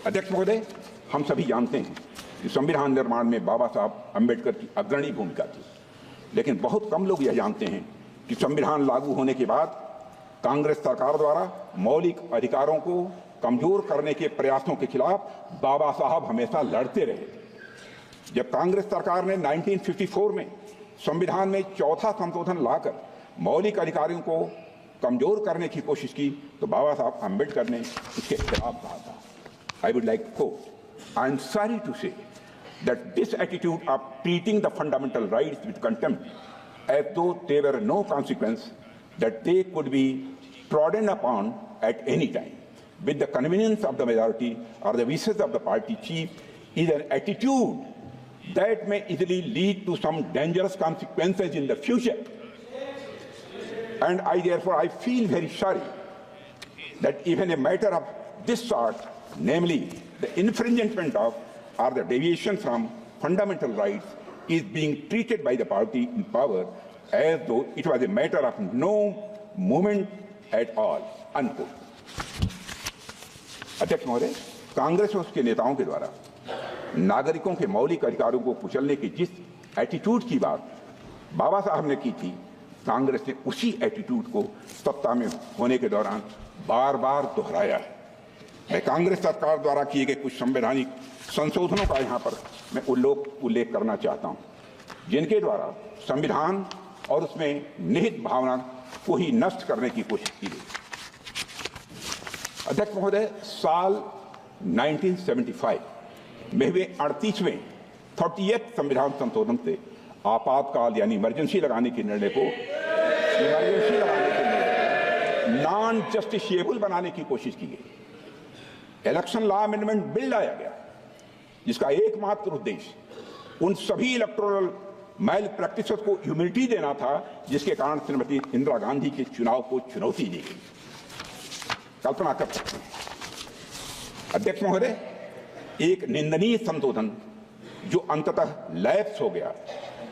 अध्यक्ष महोदय, हम सभी जानते हैं कि संविधान निर्माण में बाबा साहब अम्बेडकर की अग्रणी भूमिका थी, लेकिन बहुत कम लोग यह जानते हैं कि संविधान लागू होने के बाद कांग्रेस सरकार द्वारा मौलिक अधिकारों को कमजोर करने के प्रयासों के खिलाफ बाबा साहब हमेशा लड़ते रहे। जब कांग्रेस सरकार ने 1954 में संविधान में चौथा संशोधन लाकर मौलिक अधिकारों को कमजोर करने की कोशिश की तो बाबा साहब अम्बेडकर ने इसके खिलाफ कहा था। I would like to quote, I am sorry to say that this attitude of treating the fundamental rights with contempt as though there were no consequence, that they could be trodden upon at any time, with the convenience of the majority or the wishes of the party chief, is an attitude that may easily lead to some dangerous consequences in the future. And I feel very sorry that even a matter of this sort, namely the infringement of or the deviation from fundamental rights, is being treated by the party in power as though it was a matter of no moment at all, unquote. अध्यक्ष महोदय, कांग्रेस और उसके नेताओं के द्वारा नागरिकों के मौलिक अधिकारों को कुचलने की जिस एटीट्यूड की बात बाबा साहब ने की थी, कांग्रेस ने उसी एटीट्यूड को सत्ता में होने के दौरान बार बार दोहराया है। मैं कांग्रेस सरकार द्वारा किए गए कुछ संवैधानिक संशोधनों का यहाँ पर मैं उल्लेख करना चाहता हूँ, जिनके द्वारा संविधान और उसमें निहित भावना को ही नष्ट करने की कोशिश की गई। अध्यक्ष महोदय, साल 1975 में हुए 38वें 38th संविधान संशोधन से आपातकाल यानी इमरजेंसी लगाने के निर्णय को नॉन जस्टिसिएबल बनाने की कोशिश की गई। इलेक्शन लॉ अमेंडमेंट बिल लाया गया जिसका एकमात्र उद्देश्य उन सभी इलेक्टोरल मैल प्रैक्टिसेस को इम्यूनिटी देना था जिसके कारण श्रीमती इंदिरा गांधी के चुनाव को चुनौती दी गई। कल्पना कर सकते हैं अध्यक्ष महोदय, एक निंदनीय संशोधन जो अंततः लैप्स हो गया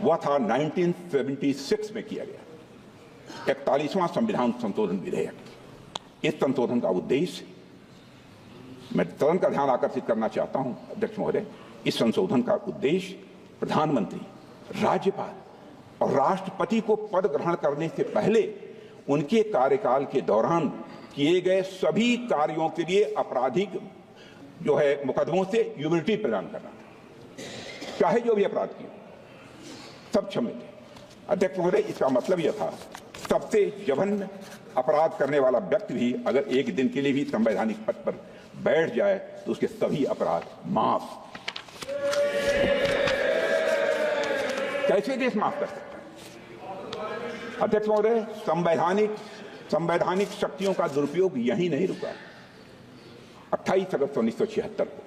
वह था 1976 में किया गया 41वां संविधान संशोधन विधेयक। इस संशोधन का उद्देश्य, मैं तुरंत का ध्यान आकर्षित करना चाहता हूं अध्यक्ष महोदय, इस संशोधन का उद्देश्य प्रधानमंत्री, राज्यपाल और राष्ट्रपति को पद ग्रहण करने से पहले उनके कार्यकाल के दौरान किए गए सभी कार्यों के लिए आपराधिक जो है मुकदमों से इम्यूनिटी प्रदान करना था, चाहे जो भी अपराध किए सब क्षम्य थे। अध्यक्ष महोदय, इसका मतलब यह था सबसे जघन्य अपराध करने वाला व्यक्ति भी अगर एक दिन के लिए भी संवैधानिक पद पर बैठ जाए तो उसके सभी अपराध माफ। कैसे देश माफ कर सकता है? अध्यक्ष महोदय, संवैधानिक शक्तियों का दुरुपयोग यही नहीं रुका। 28 अगस्त 1976 को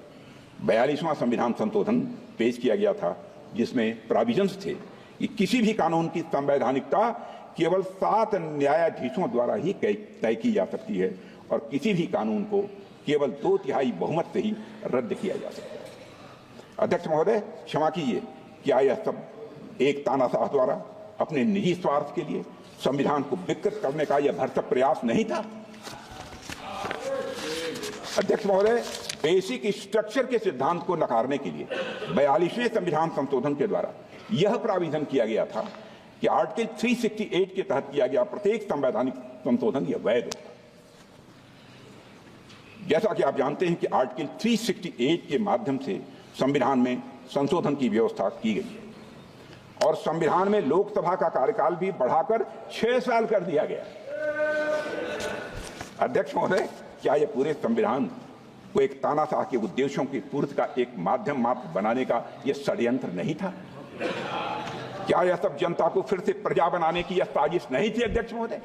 42वां संविधान संशोधन पेश किया गया था जिसमें प्रोविजंस थे कि किसी भी कानून की संवैधानिकता केवल 7 न्यायाधीशों द्वारा ही तय की जा सकती है और किसी भी कानून को केवल 2/3 बहुमत से ही रद्द किया जा सकता है। अध्यक्ष महोदय, क्षमा कीजिए, क्या यह सब एक तानाशाह द्वारा अपने निजी स्वार्थ के लिए संविधान को विकृत करने का यह भरसक प्रयास नहीं था? अध्यक्ष महोदय, बेसिक स्ट्रक्चर के सिद्धांत को नकारने के लिए 42वें संविधान संशोधन के द्वारा यह प्राविधान किया गया था कि आर्टिकल 368 के तहत किया गया प्रत्येक संवैधानिक संशोधन यह वैध होगा। जैसा कि आप जानते हैं कि आर्टिकल 368 के माध्यम से संविधान में संशोधन की व्यवस्था की गई है और संविधान में लोकसभा का कार्यकाल भी बढ़ाकर 6 साल कर दिया गया। अध्यक्ष महोदय, क्या यह पूरे संविधान को एक तानाशाह के उद्देश्यों की पूर्ति का एक माध्यम मात्र बनाने का यह षड्यंत्र नहीं था? क्या यह सब जनता को फिर से प्रजा बनाने की यह साजिश नहीं थी? अध्यक्ष महोदय,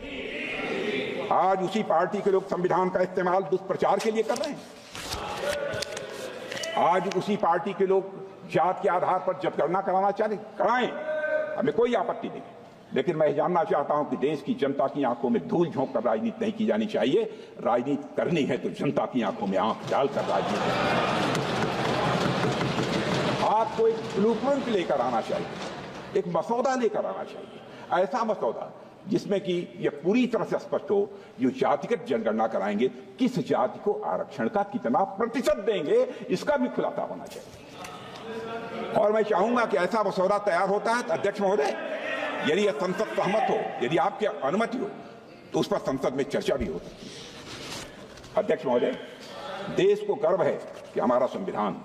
आज उसी पार्टी के लोग संविधान का इस्तेमाल दुष्प्रचार के लिए कर रहे हैं। आज उसी पार्टी के लोग जात के आधार पर जनगणना कराना चाहते, कराएं, हमें कोई आपत्ति नहीं, लेकिन मैं जानना चाहता हूं कि देश की जनता की आंखों में धूल झोंक कर राजनीति नहीं की जानी चाहिए। राजनीति करनी है तो जनता की आंखों में आंख डालकर राजनीति। आपको एक ब्लूप्रिंट लेकर आना चाहिए, एक मसौदा लेकर आना चाहिए, ऐसा मसौदा जिसमें कि यह पूरी तरह से स्पष्ट हो, जो जातिगत जनगणना कराएंगे किस जाति को आरक्षण का कितना प्रतिशत देंगे, इसका भी खुलासा होना चाहिए। और मैं चाहूंगा कि ऐसा मसौदा तैयार होता है तो अध्यक्ष महोदय, यदि यह संसद सहमत हो, यदि आपकी अनुमति हो, तो उस पर संसद में चर्चा भी हो सकती है। अध्यक्ष महोदय, देश को गर्व है कि हमारा संविधान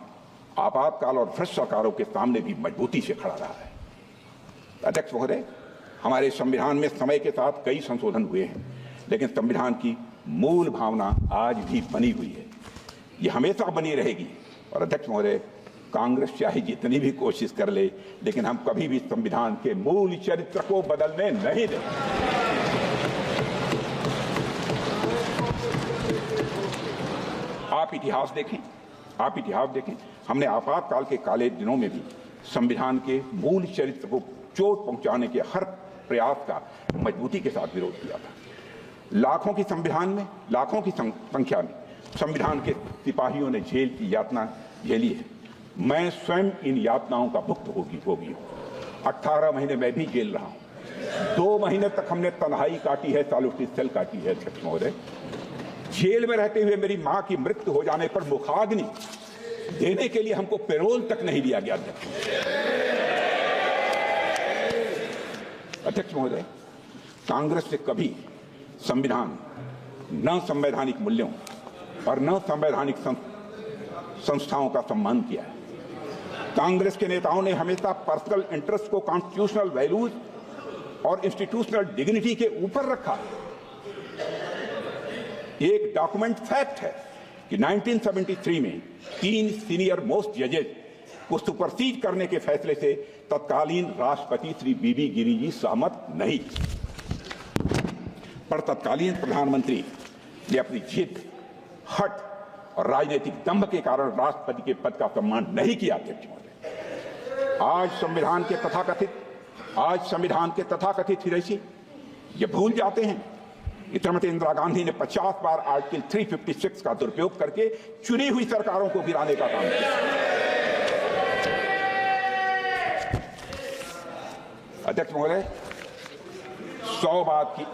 आपातकाल और भ्रष्ट सरकारों के सामने भी मजबूती से खड़ा रहा है। अध्यक्ष महोदय, हमारे संविधान में समय के साथ कई संशोधन हुए हैं, लेकिन संविधान की मूल भावना आज भी बनी हुई है, ये हमेशा बनी रहेगी। और अध्यक्ष महोदय, कांग्रेस चाहे जितनी भी कोशिश कर ले, लेकिन हम कभी भी संविधान के मूल चरित्र को बदलने नहीं देंगे। आप इतिहास देखें, हमने आपातकाल के काले दिनों में भी संविधान के मूल चरित्र को चोट पहुंचाने के हर प्रयास का मजबूती के साथ विरोध किया था। लाखों की संख्या में संविधान के सिपाहियों ने जेल की यातना झेली है। मैं स्वयं इन यातनाओं का भुक्तभोगी हूं। 18 महीने मैं भी जेल रहा हूं। 2 महीने तक हमने तन्हाई काटी है, सॉलिटरी सेल काटी है। अध्यक्ष महोदय, जेल में रहते हुए मेरी मां की मृत्यु हो जाने पर मुखाग्नि देने के लिए हमको पैरोल तक नहीं दिया गया। अध्यक्ष महोदय, कांग्रेस ने कभी संविधान, न संवैधानिक मूल्यों और न संवैधानिक संस्थाओं का सम्मान किया है। कांग्रेस के नेताओं ने हमेशा पर्सनल इंटरेस्ट को कॉन्स्टिट्यूशनल वैल्यूज और इंस्टीट्यूशनल डिग्निटी के ऊपर रखा। एक डॉक्यूमेंट फैक्ट है कि 1973 में 3 सीनियर मोस्ट जजेस को सुपरसीड करने के फैसले से तत्कालीन राष्ट्रपति श्री बीबी गिरी जी सहमत नहीं, पर तत्कालीन प्रधानमंत्री ने अपनी जिद, हट और राजनीतिक दंभ के कारण राष्ट्रपति के पद का सम्मान नहीं किया। आज संविधान के तथाकथित हितैषी ये भूल जाते हैं कि श्रीमती इंदिरा गांधी ने 50 बार आर्टिकल 356 का दुरुपयोग करके चुनी हुई सरकारों को गिराने का काम किया। अध्यक्ष महोदय, 100 बात की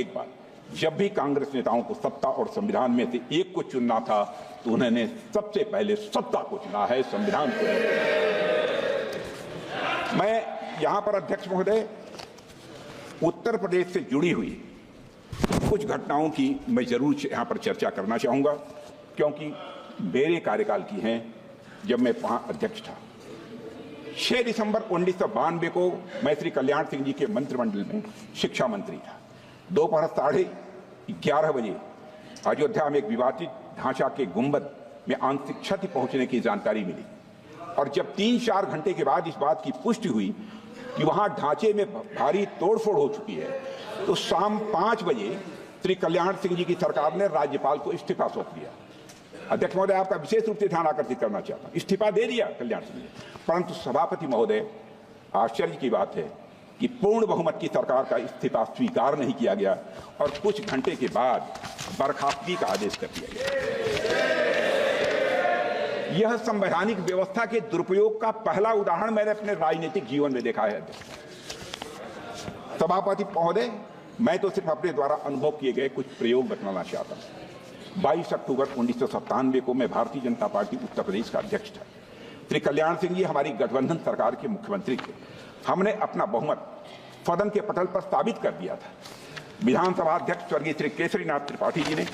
एक बात, जब भी कांग्रेस नेताओं को सत्ता और संविधान में से एक को चुनना था तो उन्होंने सबसे पहले सत्ता को चुना है, संविधान को। मैं यहां पर अध्यक्ष महोदय उत्तर प्रदेश से जुड़ी हुई कुछ घटनाओं की मैं जरूर यहां पर चर्चा करना चाहूंगा, क्योंकि मेरे कार्यकाल की हैं जब मैं वहां अध्यक्ष था। 6 दिसंबर 1992 को मैं श्री कल्याण सिंह जी के मंत्रिमंडल में शिक्षा मंत्री था। दोपहर 11:30 बजे अयोध्या में एक विवादित ढांचा के गुंबद में आंशिक क्षति पहुंचने की जानकारी मिली, और जब 3-4 घंटे के बाद इस बात की पुष्टि हुई कि वहां ढांचे में भारी तोड़फोड़ हो चुकी है, तो शाम 5 बजे श्री कल्याण सिंह जी की सरकार ने राज्यपाल को इस्तीफा सौंप दिया। अध्यक्ष महोदय, आपका विशेष रूप से ध्यान आकर्षित करना चाहता हूं, इस्तीफा दे दिया कल्याण सिंह जी, परंतु सभापति महोदय, आश्चर्य की बात है कि पूर्ण बहुमत की सरकार का इस्तीफा स्वीकार नहीं किया गया और कुछ घंटे के बाद बर्खास्तगी का आदेश कर दिया गया। यह संवैधानिक व्यवस्था के दुरुपयोग का पहला उदाहरण मैंने अपने राजनीतिक जीवन में देखा है। सभापति महोदय, मैं तो सिर्फ अपने द्वारा अनुभव किए गए कुछ प्रयोग बतलाना चाहता हूं। 22 अक्टूबर 1997 को मैं भारतीय जनता पार्टी उत्तर प्रदेश का अध्यक्ष था। श्री कल्याण सिंह जी हमारी गठबंधन सरकार के मुख्यमंत्री थे। हमने अपना बहुमत सदन के पटल पर साबित कर दिया था। विधानसभा अध्यक्ष स्वर्गीय श्री केसरीनाथ त्रिपाठी जी ने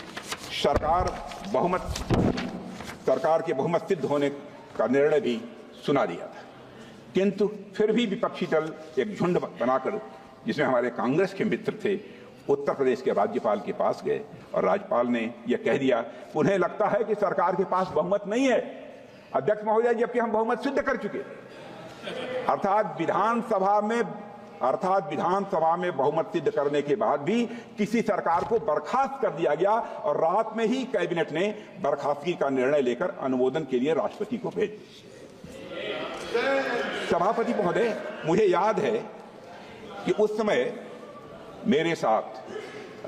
सरकार के बहुमत सिद्ध होने का निर्णय भी सुना दिया था, किंतु फिर भी विपक्षी दल एक झुंड बनाकर, जिसमें हमारे कांग्रेस के मित्र थे, उत्तर प्रदेश के राज्यपाल के पास गए और राज्यपाल ने यह कह दिया, उन्हें लगता है कि सरकार के पास बहुमत नहीं है। अध्यक्ष महोदय, जबकि हम बहुमत सिद्ध कर चुके, अर्थात विधानसभा में बहुमत सिद्ध करने के बाद भी किसी सरकार को बर्खास्त कर दिया गया और रात में ही कैबिनेट ने बर्खास्तगी का निर्णय लेकर अनुमोदन के लिए राष्ट्रपति को भेज दिया। सभापति महोदय, मुझे याद है कि उस समय मेरे साथ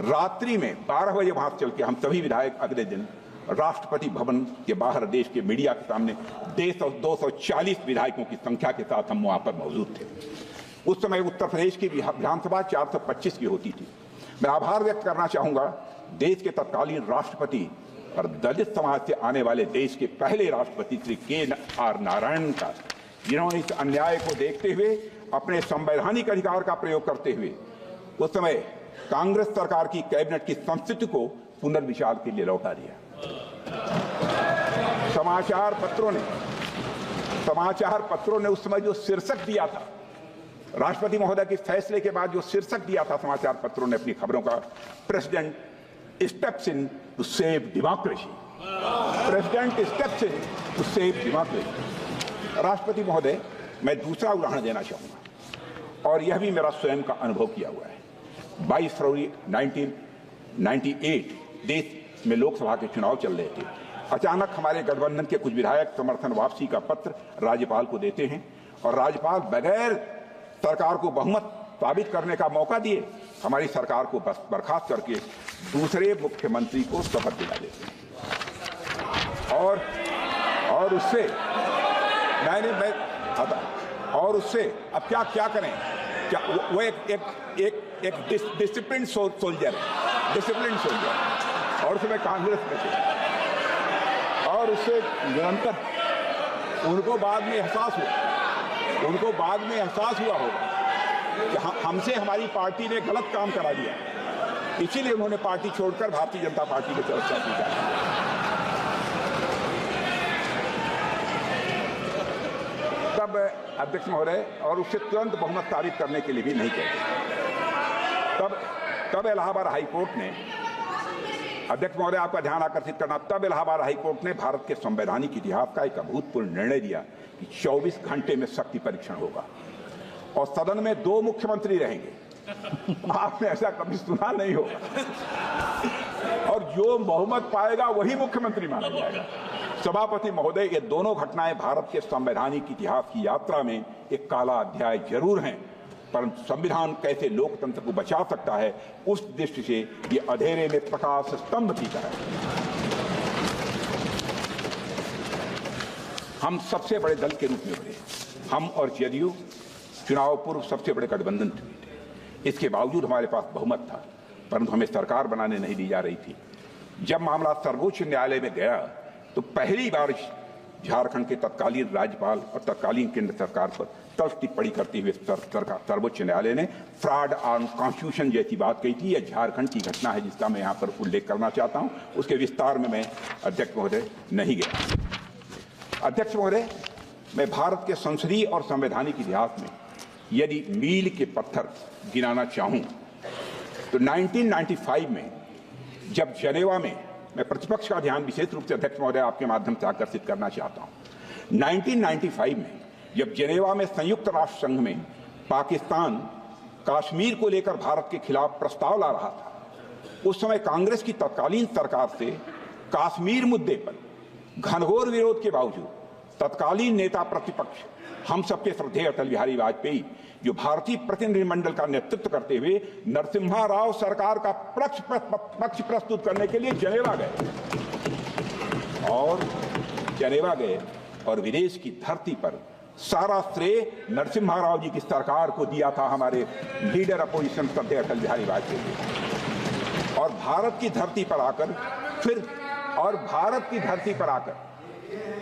रात्रि में 12 बजे वहां चल के हम सभी विधायक अगले दिन राष्ट्रपति भवन के बाहर देश के मीडिया के सामने 240 विधायकों की संख्या के साथ हम वहां पर मौजूद थे। उस समय उत्तर प्रदेश की विधानसभा 425 की होती थी। मैं आभार व्यक्त करना चाहूंगा देश के तत्कालीन राष्ट्रपति और दलित समाज से आने वाले देश के पहले राष्ट्रपति श्री के.आर. नारायणन का, जिन्होंने इस अन्याय को देखते हुए अपने संवैधानिक अधिकार का प्रयोग करते हुए उस समय कांग्रेस सरकार की कैबिनेट की संस्कृति को पुनर्विचार के लिए लौटा दिया। समाचार पत्रों ने उस समय जो शीर्षक दिया था, राष्ट्रपति महोदय के फैसले के बाद जो शीर्षक दिया था समाचार पत्रों ने अपनी खबरों का, president steps in to save democracy, president steps in to save democracy. राष्ट्रपति महोदय, मैं दूसरा उदाहरण देना चाहूंगा और यह भी मेरा स्वयं का अनुभव किया हुआ है। 22 फरवरी 1998 देश में लोकसभा के चुनाव चल रहे थे। अचानक हमारे गठबंधन के कुछ विधायक समर्थन वापसी का पत्र राज्यपाल को देते हैं और राज्यपाल बगैर सरकार को बहुमत साबित करने का मौका दिए हमारी सरकार को बर्खास्त करके दूसरे मुख्यमंत्री को शपथ दिला देते हैं। और उससे और उससे अब क्या करें? क्या वो एक डिसिप्लिन सोल्जर है, डिसिप्लिन सोल्जर, और उसमें कांग्रेस में थे और उससे निरंतर उनको बाद में एहसास हुआ होगा कि हमसे हमारी पार्टी ने गलत काम करा दिया, इसीलिए उन्होंने पार्टी छोड़कर भारतीय जनता पार्टी की तरफ से किया। तब अध्यक्ष महोदय और उससे तुरंत बहुमत साबित करने के लिए भी नहीं कहते। तब इलाहाबाद हाईकोर्ट ने, अध्यक्ष महोदय आपका ध्यान आकर्षित करना, तब इलाहाबाद हाईकोर्ट ने भारत के संवैधानिक इतिहास का एक अभूतपूर्व निर्णय दिया कि 24 घंटे में शक्ति परीक्षण होगा और सदन में 2 मुख्यमंत्री रहेंगे। आपने ऐसा कभी सुना नहीं होगा और जो बहुमत पाएगा वही मुख्यमंत्री माना जाएगा। सभापति महोदय, ये दोनों घटनाएं भारत के संवैधानिक इतिहास की यात्रा में एक काला अध्याय जरूर हैं, परंतु संविधान कैसे लोकतंत्र को बचा सकता है उस दृष्टि से ये अंधेरे में प्रकाश स्तंभ की तरह है। हम सबसे बड़े दल के रूप में उभरे, हम और जदयू चुनाव पूर्व सबसे बड़े गठबंधन थे। इसके बावजूद हमारे पास बहुमत था, परंतु हमें सरकार बनाने नहीं दी जा रही थी। जब मामला सर्वोच्च न्यायालय में गया तो पहली बार झारखंड के तत्कालीन राज्यपाल और तत्कालीन केंद्र सरकार पर तल्ख टिप्पणी करते हुए सर्वोच्च न्यायालय ने फ्रॉड ऑन कॉन्स्टिट्यूशन जैसी बात कही थी। यह झारखंड की घटना है जिसका मैं यहाँ पर उल्लेख करना चाहता हूँ, उसके विस्तार में मैं अध्यक्ष महोदय नहीं गया। अध्यक्ष महोदय, मैं भारत के संसदीय और संवैधानिक इतिहास में यदि मील के पत्थर गिनाना चाहूँ तो 1995 में जब जनेवा में, मैं प्रतिपक्ष का ध्यान विशेष रूप से अध्यक्ष महोदय आपके माध्यम से आकर्षित करना चाहता हूं। 1995 में जब जेनेवा में संयुक्त राष्ट्र संघ में पाकिस्तान कश्मीर को लेकर भारत के खिलाफ प्रस्ताव ला रहा था, उस समय कांग्रेस की तत्कालीन सरकार से कश्मीर मुद्दे पर घनघोर विरोध के बावजूद तत्कालीन नेता प्रतिपक्ष हम सबके श्रद्धेय अटल बिहारी वाजपेयी, जो भारतीय प्रतिनिधिमंडल का नेतृत्व करते हुए नरसिम्हा राव सरकार का पक्ष प्रस्तुत करने के लिए जेनेवा गए और विदेश की धरती पर सारा श्रेय नरसिम्हा राव जी की सरकार को दिया था हमारे लीडर अपोजिशन श्रद्धेय अटल बिहारी वाजपेयी। और भारत की धरती पर आकर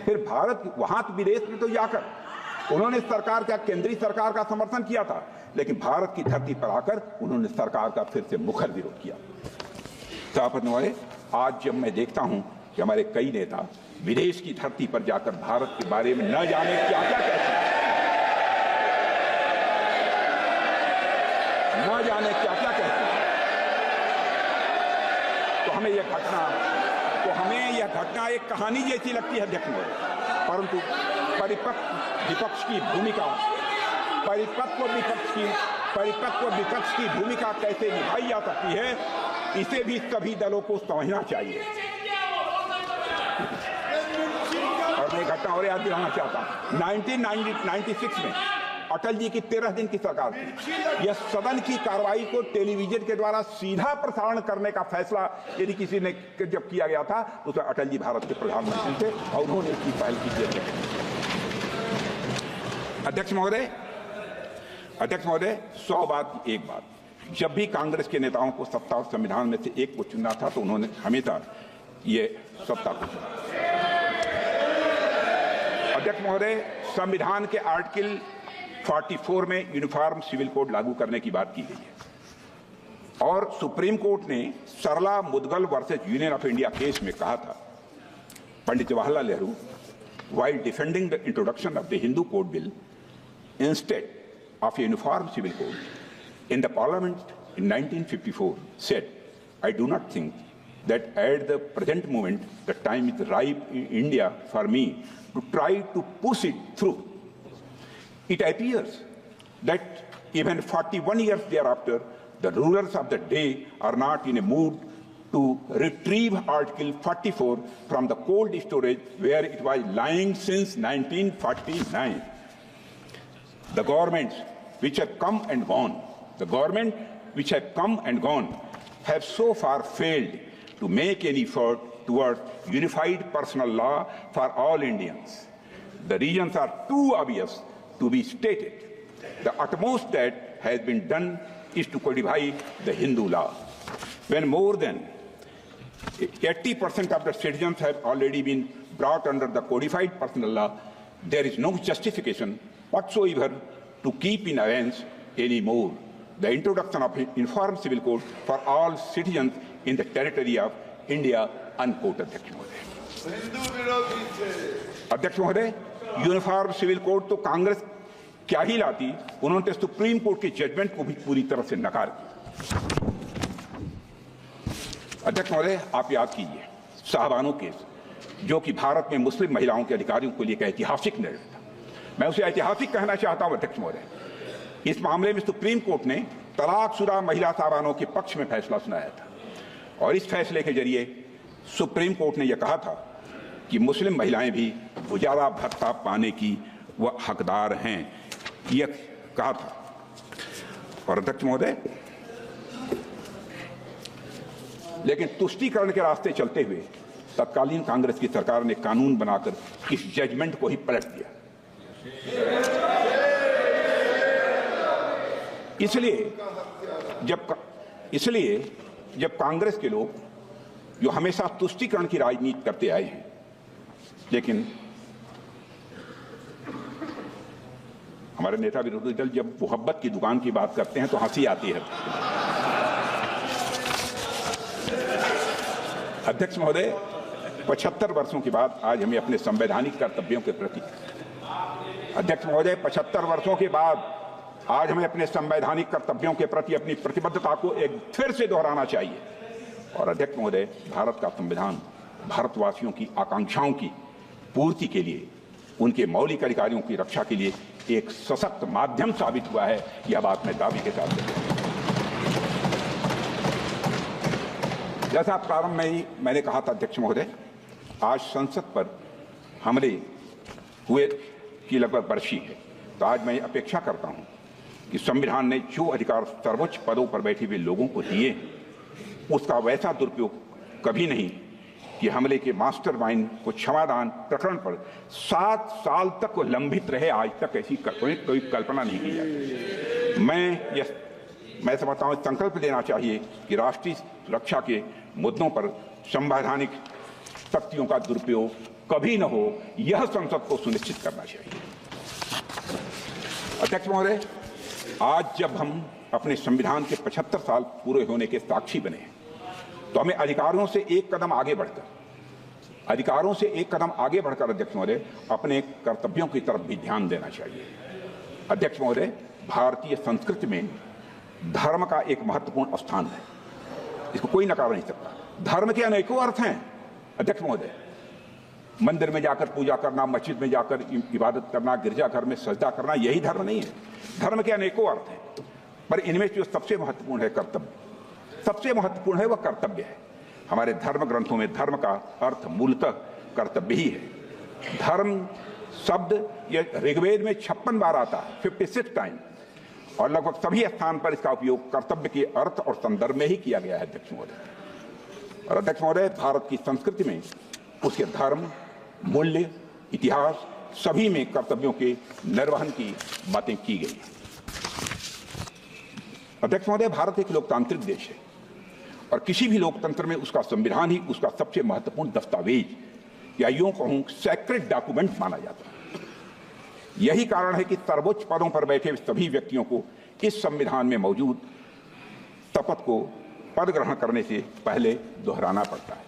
फिर भारत वहां विदेश में तो जाकर उन्होंने सरकार का, केंद्रीय सरकार का समर्थन किया था, लेकिन भारत की धरती पर आकर उन्होंने सरकार का फिर से मुखर विरोध किया। सभापति महोदय, आज जब मैं देखता हूं कि हमारे कई नेता विदेश की धरती पर जाकर भारत के बारे में न जाने क्या क्या कहते हैं, तो हमें यह घटना एक कहानी जैसी लगती है अध्यक्ष महोदय। परंतु परिपक्व विपक्ष की भूमिका कैसे निभाई जा सकती है, इसे भी सभी दलों को समझना चाहिए। और मैं घटना और याद दिलाना चाहता हूं, 1996 में अटल जी की 13 दिन की सरकार थी। यह सदन की कार्रवाई को टेलीविजन के द्वारा सीधा प्रसारण करने का फैसला यदि किसी ने जब किया गया था तो उसमें अटल जी भारत के प्रधानमंत्री थे और उन्होंने इसकी पहल की थी। अध्यक्ष महोदय, 100 बात एक बात, जब भी कांग्रेस के नेताओं को सत्ता और संविधान में से एक को चुनना था तो उन्होंने हमेशा ये सत्ता को चुना। अध्यक्ष महोदय, संविधान के आर्टिकल 44 में यूनिफॉर्म सिविल कोड लागू करने की बात की गई है और सुप्रीम कोर्ट ने Sarla Mudgal versus Union of India case में कहा था, Pandit Jawaharlal Nehru while defending the introduction of the Hindu Code Bill instead of a uniform civil code in the Parliament in 1954 said, I do not think that at the present moment the time is ripe in India for me to try to push it through. It appears that even 41 years thereafter, the rulers of the day are not in a mood to retrieve Article 44 from the cold storage where it was lying since 1949. The governments which have come and gone, have so far failed to make any effort towards unified personal law for all Indians. The reasons are too obvious to be stated. The utmost that has been done is to codify the Hindu law. When more than 80% of the citizens have already been brought under the codified personal law, there is no justification whatsoever to keep in abeyance anymore the introduction of uniform civil code for all citizens in the territory of India, unquote. अध्यक्ष महोदय, यूनिफॉर्म सिविल कोड तो कांग्रेस क्या ही लाती, उन्होंने सुप्रीम कोर्ट के जजमेंट को भी पूरी तरह से नकार दिया। अध्यक्ष महोदय, आप याद कीजिए साहबानो केस, जो कि भारत में मुस्लिम महिलाओं के अधिकारियों के लिए एक ऐतिहासिक निर्णय था। मैं उसे ऐतिहासिक कहना चाहता हूं अध्यक्ष महोदय। इस मामले में सुप्रीम कोर्ट ने तलाकशुदा महिला साहबानों के पक्ष में फैसला सुनाया था और इस फैसले के जरिए सुप्रीम कोर्ट ने यह कहा था कि मुस्लिम महिलाएं भी उजाला भत्ता पाने की वह हकदार हैं, यह कहा था। और अध्यक्ष महोदय, लेकिन तुष्टीकरण के रास्ते चलते हुए तत्कालीन कांग्रेस की सरकार ने कानून बनाकर इस जजमेंट को ही पलट दिया। इसलिए जब कांग्रेस के लोग जो हमेशा तुष्टीकरण की राजनीति करते आए हैं, लेकिन हमारे नेता विरोधी दल जब मोहब्बत की दुकान की बात करते हैं तो हंसी आती है। अध्यक्ष महोदय, 75 वर्षों के बाद आज हमें अपने संवैधानिक कर्तव्यों के प्रति अध्यक्ष महोदय 75 वर्षों के बाद आज हमें अपने संवैधानिक कर्तव्यों के प्रति अपनी प्रतिबद्धता को एक फिर से दोहराना चाहिए। और अध्यक्ष महोदय, भारत का संविधान भारतवासियों की आकांक्षाओं की पूर्ति के लिए, उनके मौलिक अधिकारों की रक्षा के लिए एक सशक्त माध्यम साबित हुआ है। यह बात मैं दावे के साथ कहता हूं। जैसा प्रारंभ में ही मैंने कहा था अध्यक्ष महोदय, आज संसद पर हमले हुए की लगभग बरसी है, तो आज मैं अपेक्षा करता हूं कि संविधान ने जो अधिकार सर्वोच्च पदों पर बैठे हुए लोगों को दिए उसका वैसा दुरुपयोग कभी नहीं कि हमले के मास्टरमाइंड को क्षमादान प्रकरण पर 7 साल तक लंबित रहे। आज तक ऐसी कोई कल्पना नहीं की जाती। मैं समझता हूं संकल्प लेना चाहिए कि राष्ट्रीय सुरक्षा के मुद्दों पर संवैधानिक शक्तियों का दुरुपयोग कभी न हो, यह संसद को सुनिश्चित करना चाहिए। अध्यक्ष महोदय, आज जब हम अपने संविधान के 75 साल पूरे होने के साक्षी बने हैं, तो हमें अधिकारों से एक कदम आगे बढ़कर अध्यक्ष महोदय अपने कर्तव्यों की तरफ भी ध्यान देना चाहिए। अध्यक्ष महोदय, भारतीय संस्कृति में धर्म का एक महत्वपूर्ण स्थान है, इसको कोई नकार नहीं सकता। धर्म के अनेकों अर्थ हैं अध्यक्ष महोदय। मंदिर में जाकर पूजा करना, मस्जिद में जाकर इबादत करना, गिरजाघर में सजदा करना, यही धर्म नहीं है। धर्म के अनेकों अर्थ हैं, पर इनमें जो सबसे महत्वपूर्ण है कर्तव्य, सबसे महत्वपूर्ण है वह कर्तव्य है। हमारे धर्म ग्रंथों में धर्म का अर्थ मूलतः कर्तव्य ही है। धर्म शब्द ये ऋग्वेद में 56 बार आता है, 56 टाइम, और लगभग सभी स्थान पर इसका उपयोग कर्तव्य के अर्थ और संदर्भ में ही किया गया है अध्यक्ष महोदय। और अध्यक्ष महोदय, भारत की संस्कृति में उसके धर्म, मूल्य, इतिहास सभी में कर्तव्यों के निर्वहन की बातें की गई। अध्यक्ष महोदय, भारत एक लोकतांत्रिक देश है और किसी भी लोकतंत्र में उसका संविधान ही उसका सबसे महत्वपूर्ण दस्तावेज या यूं कहूं सेक्रेट डॉक्यूमेंट माना जाता है। यही कारण है कि सर्वोच्च पदों पर बैठे सभी व्यक्तियों को इस संविधान में मौजूद शपथ को पद ग्रहण करने से पहले दोहराना पड़ता है।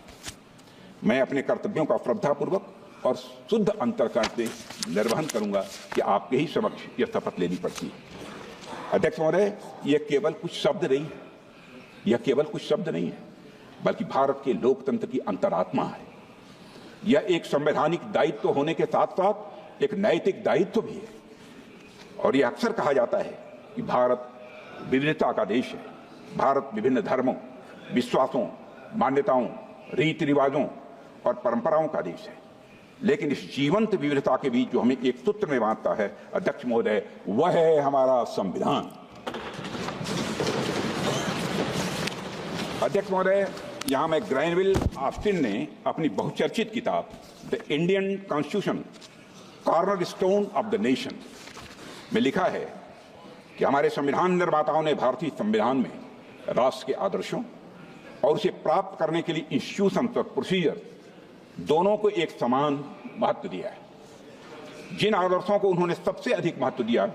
मैं अपने कर्तव्यों का श्रद्धापूर्वक और शुद्ध अंतःकरण से निर्वहन करूंगा कि आपके ही समक्ष यह शपथ लेनी पड़ती है। अध्यक्ष महोदय, यह केवल कुछ शब्द नहीं है, यह केवल कुछ शब्द नहीं है, बल्कि भारत के लोकतंत्र की अंतरात्मा है। यह एक संवैधानिक दायित्व होने के साथ साथ एक नैतिक दायित्व भी है। और यह अक्सर कहा जाता है कि भारत विविधता का देश है। भारत विभिन्न धर्मों, विश्वासों, मान्यताओं, रीति रिवाजों और परंपराओं का देश है। लेकिन इस जीवंत विविधता के बीच जो हमें एक सूत्र में बांधता है अध्यक्ष महोदय, वह है हमारा संविधान। अध्यक्ष महोदय, यहां में ग्रैनविल ऑस्टिन ने अपनी बहुचर्चित किताब the Indian constitution cornerstone of the nation में लिखा है कि हमारे संविधान निर्माताओं ने भारतीय संविधान में राष्ट्र के आदर्शों और उसे प्राप्त करने के लिए इंस्टीट्यूशन और प्रोसीजर दोनों को एक समान महत्व दिया है। जिन आदर्शों को उन्होंने सबसे अधिक महत्व दिया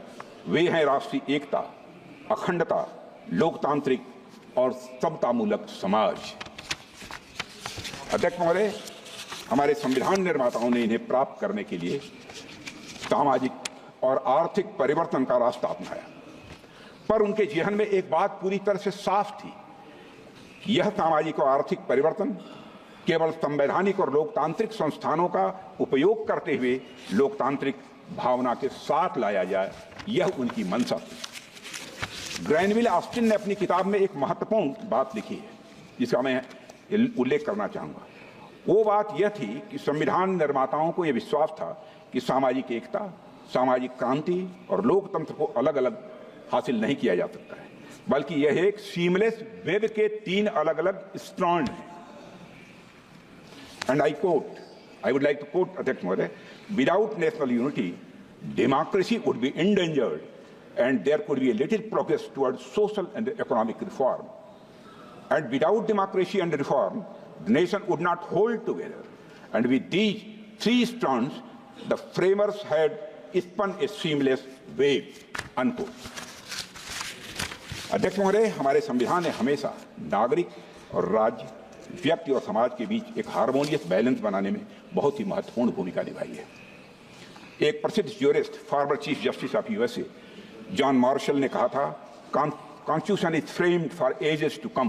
वे हैं राष्ट्रीय एकता, अखंडता, लोकतांत्रिक और समतामूलक समाज। अध्यक्ष महोदय, हमारे संविधान निर्माताओं ने इन्हें प्राप्त करने के लिए सामाजिक और आर्थिक परिवर्तन का रास्ता अपनाया, पर उनके जेहन में एक बात पूरी तरह से साफ थी। यह सामाजिक और आर्थिक परिवर्तन केवल संवैधानिक और लोकतांत्रिक संस्थानों का उपयोग करते हुए लोकतांत्रिक भावना के साथ लाया जाए, यह उनकी मंशा थी। ग्रैनविल ऑस्टिन ने अपनी किताब में एक महत्वपूर्ण बात लिखी है जिसका मैं उल्लेख करना चाहूंगा। वो बात यह थी कि संविधान निर्माताओं को यह विश्वास था कि सामाजिक एकता, सामाजिक क्रांति और लोकतंत्र को अलग अलग हासिल नहीं किया जा सकता है, बल्कि यह एक सीमलेस वेब के 3 अलग अलग स्ट्रैंड हैं। And I would like to quote Adhyaksh Mahoday, without national unity, democracy would be endangered and there could be a little progress towards social and economic reform. And without democracy and reform, the nation would not hold together. And with these 3 strands, the framers had spun a seamless wave, unquote. अध्यक्ष महोदय, हमारे संविधान ने हमेशा नागरिक और राज्य, व्यक्ति और समाज के बीच एक हार्मोनियस बैलेंस बनाने में बहुत ही महत्वपूर्ण भूमिका निभाई है। एक प्रसिद्ध jurist, former chief justice of USA John Marshall ने कहा था, constitution is framed for ages to come,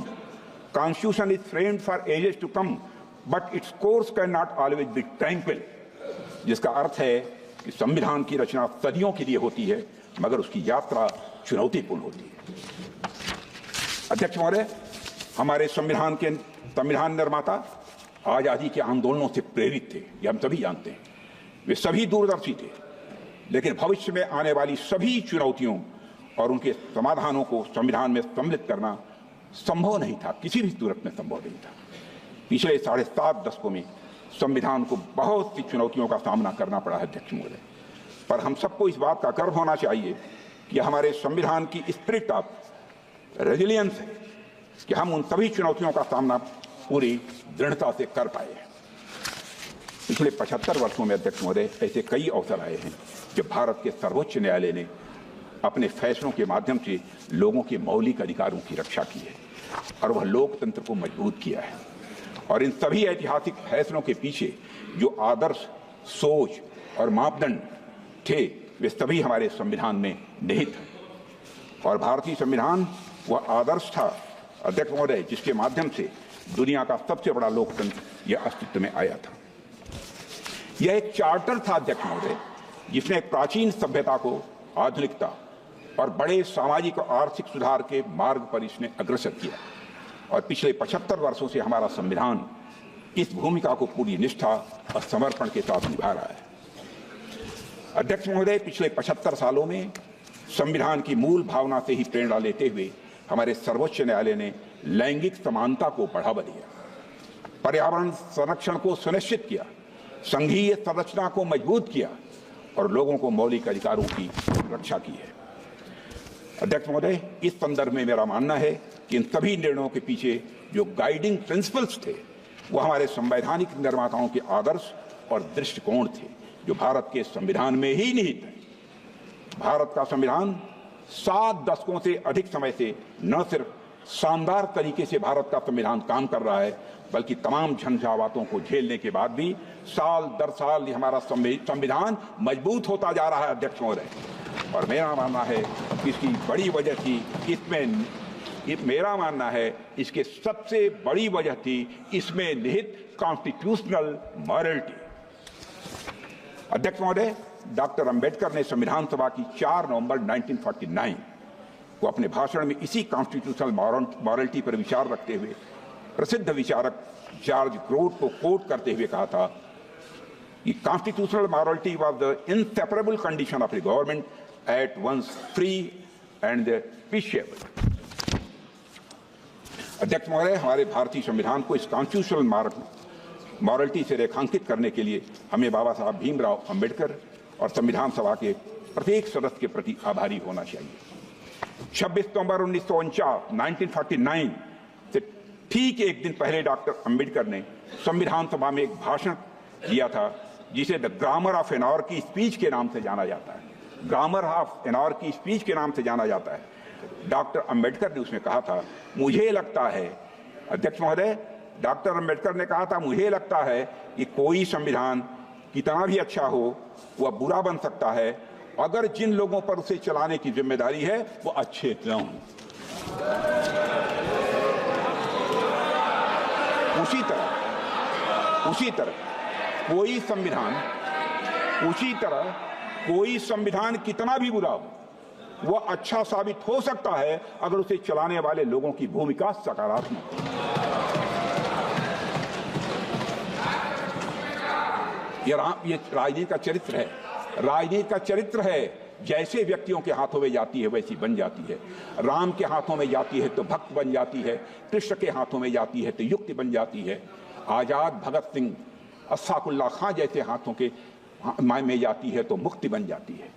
constitution is framed for ages to come but its course can not always be tranquil. जिसका अर्थ है कि संविधान की रचना सदियों के लिए होती है मगर उसकी यात्रा चुनौतीपूर्ण होती है। अध्यक्ष महोदय, हमारे संविधान निर्माता आजादी के आंदोलनों से प्रेरित थे, ये हम सभी जानते हैं। वे सभी दूरदर्शी थे, लेकिन भविष्य में आने वाली सभी चुनौतियों और उनके समाधानों को संविधान में सम्मिलित करना संभव नहीं था, किसी भी सूरत में संभव नहीं था। पिछले 7.5 दशकों में संविधान को बहुत सी चुनौतियों का सामना करना पड़ा है अध्यक्ष महोदय, पर हम सबको इस बात का गर्व होना चाहिए कि हमारे संविधान की स्पिरिट ऑफ रेजिलियंस है कि हम उन सभी चुनौतियों का सामना पूरी दृढ़ता से कर पाए हैं। पिछले 75 वर्षों में अध्यक्ष महोदय ऐसे कई अवसर आए हैं जब भारत के सर्वोच्च न्यायालय ने अपने फैसलों के माध्यम से लोगों के मौलिक अधिकारों की रक्षा की है और वह लोकतंत्र को मजबूत किया है। और इन सभी ऐतिहासिक फैसलों के पीछे जो आदर्श, सोच और मापदंड थे वे सभी हमारे संविधान में निहित हैं। और भारतीय संविधान वह आदर्श था अध्यक्ष महोदय जिसके माध्यम से दुनिया का सबसे बड़ा लोकतंत्र यह अस्तित्व में आया था। यह एक चार्टर था अध्यक्ष महोदय जिसने प्राचीन सभ्यता को आधुनिकता और बड़े सामाजिक और आर्थिक सुधार के मार्ग पर इसने अग्रसर किया। और पिछले 75 वर्षों से हमारा संविधान इस भूमिका को पूरी निष्ठा और समर्पण के साथ निभा रहा है। अध्यक्ष महोदय, पिछले 75 सालों में संविधान की मूल भावना से ही प्रेरणा लेते हुए हमारे सर्वोच्च न्यायालय ने लैंगिक समानता को बढ़ावा दिया, पर्यावरण संरक्षण को सुनिश्चित किया, संघीय संरचना को मजबूत किया और लोगों को मौलिक अधिकारों की रक्षा की है। अध्यक्ष महोदय, इस संदर्भ में मेरा मानना है कि इन सभी निर्णयों के पीछे जो गाइडिंग प्रिंसिपल्स थे वो हमारे संवैधानिक निर्माताओं के आदर्श और दृष्टिकोण थे, जो भारत के संविधान में ही निहित है। भारत का संविधान 7 दशकों से अधिक समय से न सिर्फ शानदार तरीके से भारत का संविधान काम कर रहा है, बल्कि तमाम झंझावातों को झेलने के बाद भी साल दर साल हमारा संविधान मजबूत होता जा रहा है। अध्यक्ष महोदय, और मेरा मानना है कि इसकी बड़ी वजह थी इसके सबसे बड़ी वजह थी इसमें निहित कॉन्स्टिट्यूशनल मॉरलिटी। अध्यक्ष महोदय, डॉक्टर अंबेडकर ने संविधान सभा की 4 नवंबर 1949 को अपने भाषण में इसी कॉन्स्टिट्यूशनल मॉरलिटी पर विचार रखते हुए प्रसिद्ध विचारक जॉर्ज ग्रोथ को कोट करते हुए कहा था कि constitutional morality was the inseparable condition of the government at once free and peaceful. अध्यक्ष महोदय, हमारे भारतीय संविधान को इस कॉन्स्टिट्यूशनल मॉरलिटी से रेखांकित करने के लिए हमें बाबा साहब भीमराव अंबेडकर और संविधान सभा के प्रत्येक सदस्य के प्रति आभारी होना चाहिए। 26 नवंबर 1949 से ठीक एक दिन पहले डॉक्टर अंबेडकर ने संविधान सभा में एक भाषण दिया था जिसे the grammar of anarchy speech के नाम से जाना जाता है। ग्रामर ऑफ एनार्की स्पीच के नाम से जाना जाता है। डॉक्टर अंबेडकर ने उसमें कहा था, मुझे लगता है, अध्यक्ष महोदय, डॉक्टर अंबेडकर ने कहा था, मुझे लगता है कि कोई संविधान कितना भी अच्छा हो वह बुरा बन सकता है अगर जिन लोगों पर उसे चलाने की जिम्मेदारी है वो अच्छे न हों। उसी तरह कोई संविधान कितना भी बुरा हो वह अच्छा साबित हो सकता है अगर उसे चलाने वाले लोगों की भूमिका सकारात्मक हो। ये राजनीति का चरित्र है। राजनीति का चरित्र है, जैसे व्यक्तियों के हाथों में जाती है वैसी बन जाती है। राम के हाथों में जाती है तो भक्त बन जाती है, कृष्ण के हाथों में जाती है तो युक्ति बन जाती है, आजाद भगत सिंह अशफाकुल्लाह खां जैसे हाथों के में जाती है तो मुक्ति बन जाती है।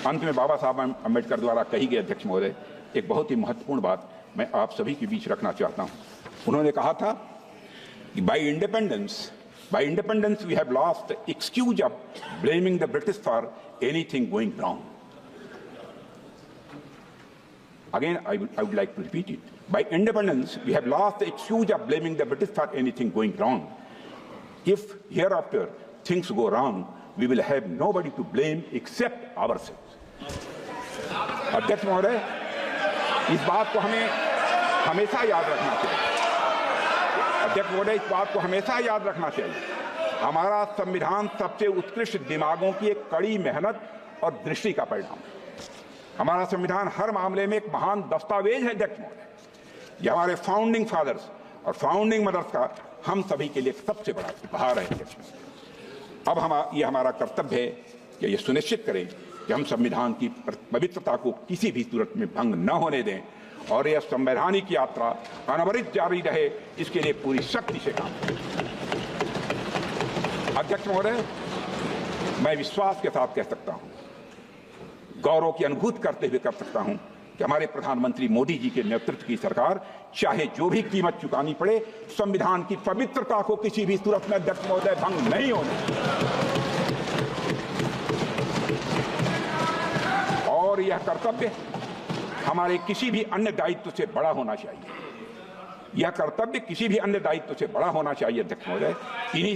अंत में बाबा साहब अम्बेडकर द्वारा कही गई, अध्यक्ष महोदय, एक बहुत ही महत्वपूर्ण बात मैं आप सभी के बीच रखना चाहता हूं। उन्होंने कहा था कि by independence we have lost the excuse of blaming the British for anything going wrong. Again, I would like to repeat it. By independence, we have lost the excuse of blaming the British for anything going wrong. If hereafter things go wrong, we will have nobody to blame except ourselves. अध्यक्ष महोदय, इस बात को हमें हमेशा याद रखना चाहिए। अध्यक्ष महोदय, इस बात को हमेशा याद रखना चाहिए। हमारा संविधान सबसे उत्कृष्ट दिमागों की एक कड़ी मेहनत और दृष्टि का परिणाम है। हमारा संविधान हर मामले में एक महान दस्तावेज है। अध्यक्ष महोदय, यह हमारे फाउंडिंग फादर्स और फाउंडिंग मदर्स का हम सभी के लिए सबसे बड़ा उपहार है। अध्यक्ष महोदय, अब यह हमारा कर्तव्य है कि यह सुनिश्चित करें कि हम संविधान की पवित्रता को किसी भी सूरत में भंग न होने दें और यह संवैधानिक यात्रा अनवरत जारी रहे, इसके लिए पूरी शक्ति से काम करें। अध्यक्ष महोदय, मैं विश्वास के साथ कह सकता हूं, गौरव की अनुभूति करते हुए कर सकता हूं कि हमारे प्रधानमंत्री मोदी जी के नेतृत्व की सरकार चाहे जो भी कीमत चुकानी पड़े, संविधान की पवित्रता को किसी भी सूरत में, अध्यक्ष महोदय, भंग नहीं होने। और यह कर्तव्य हमारे किसी भी अन्य दायित्व से बड़ा होना चाहिए। यह कर्तव्य किसी भी अन्य दायित्व से बड़ा होना चाहिए। अध्यक्ष महोदय, इन्हीं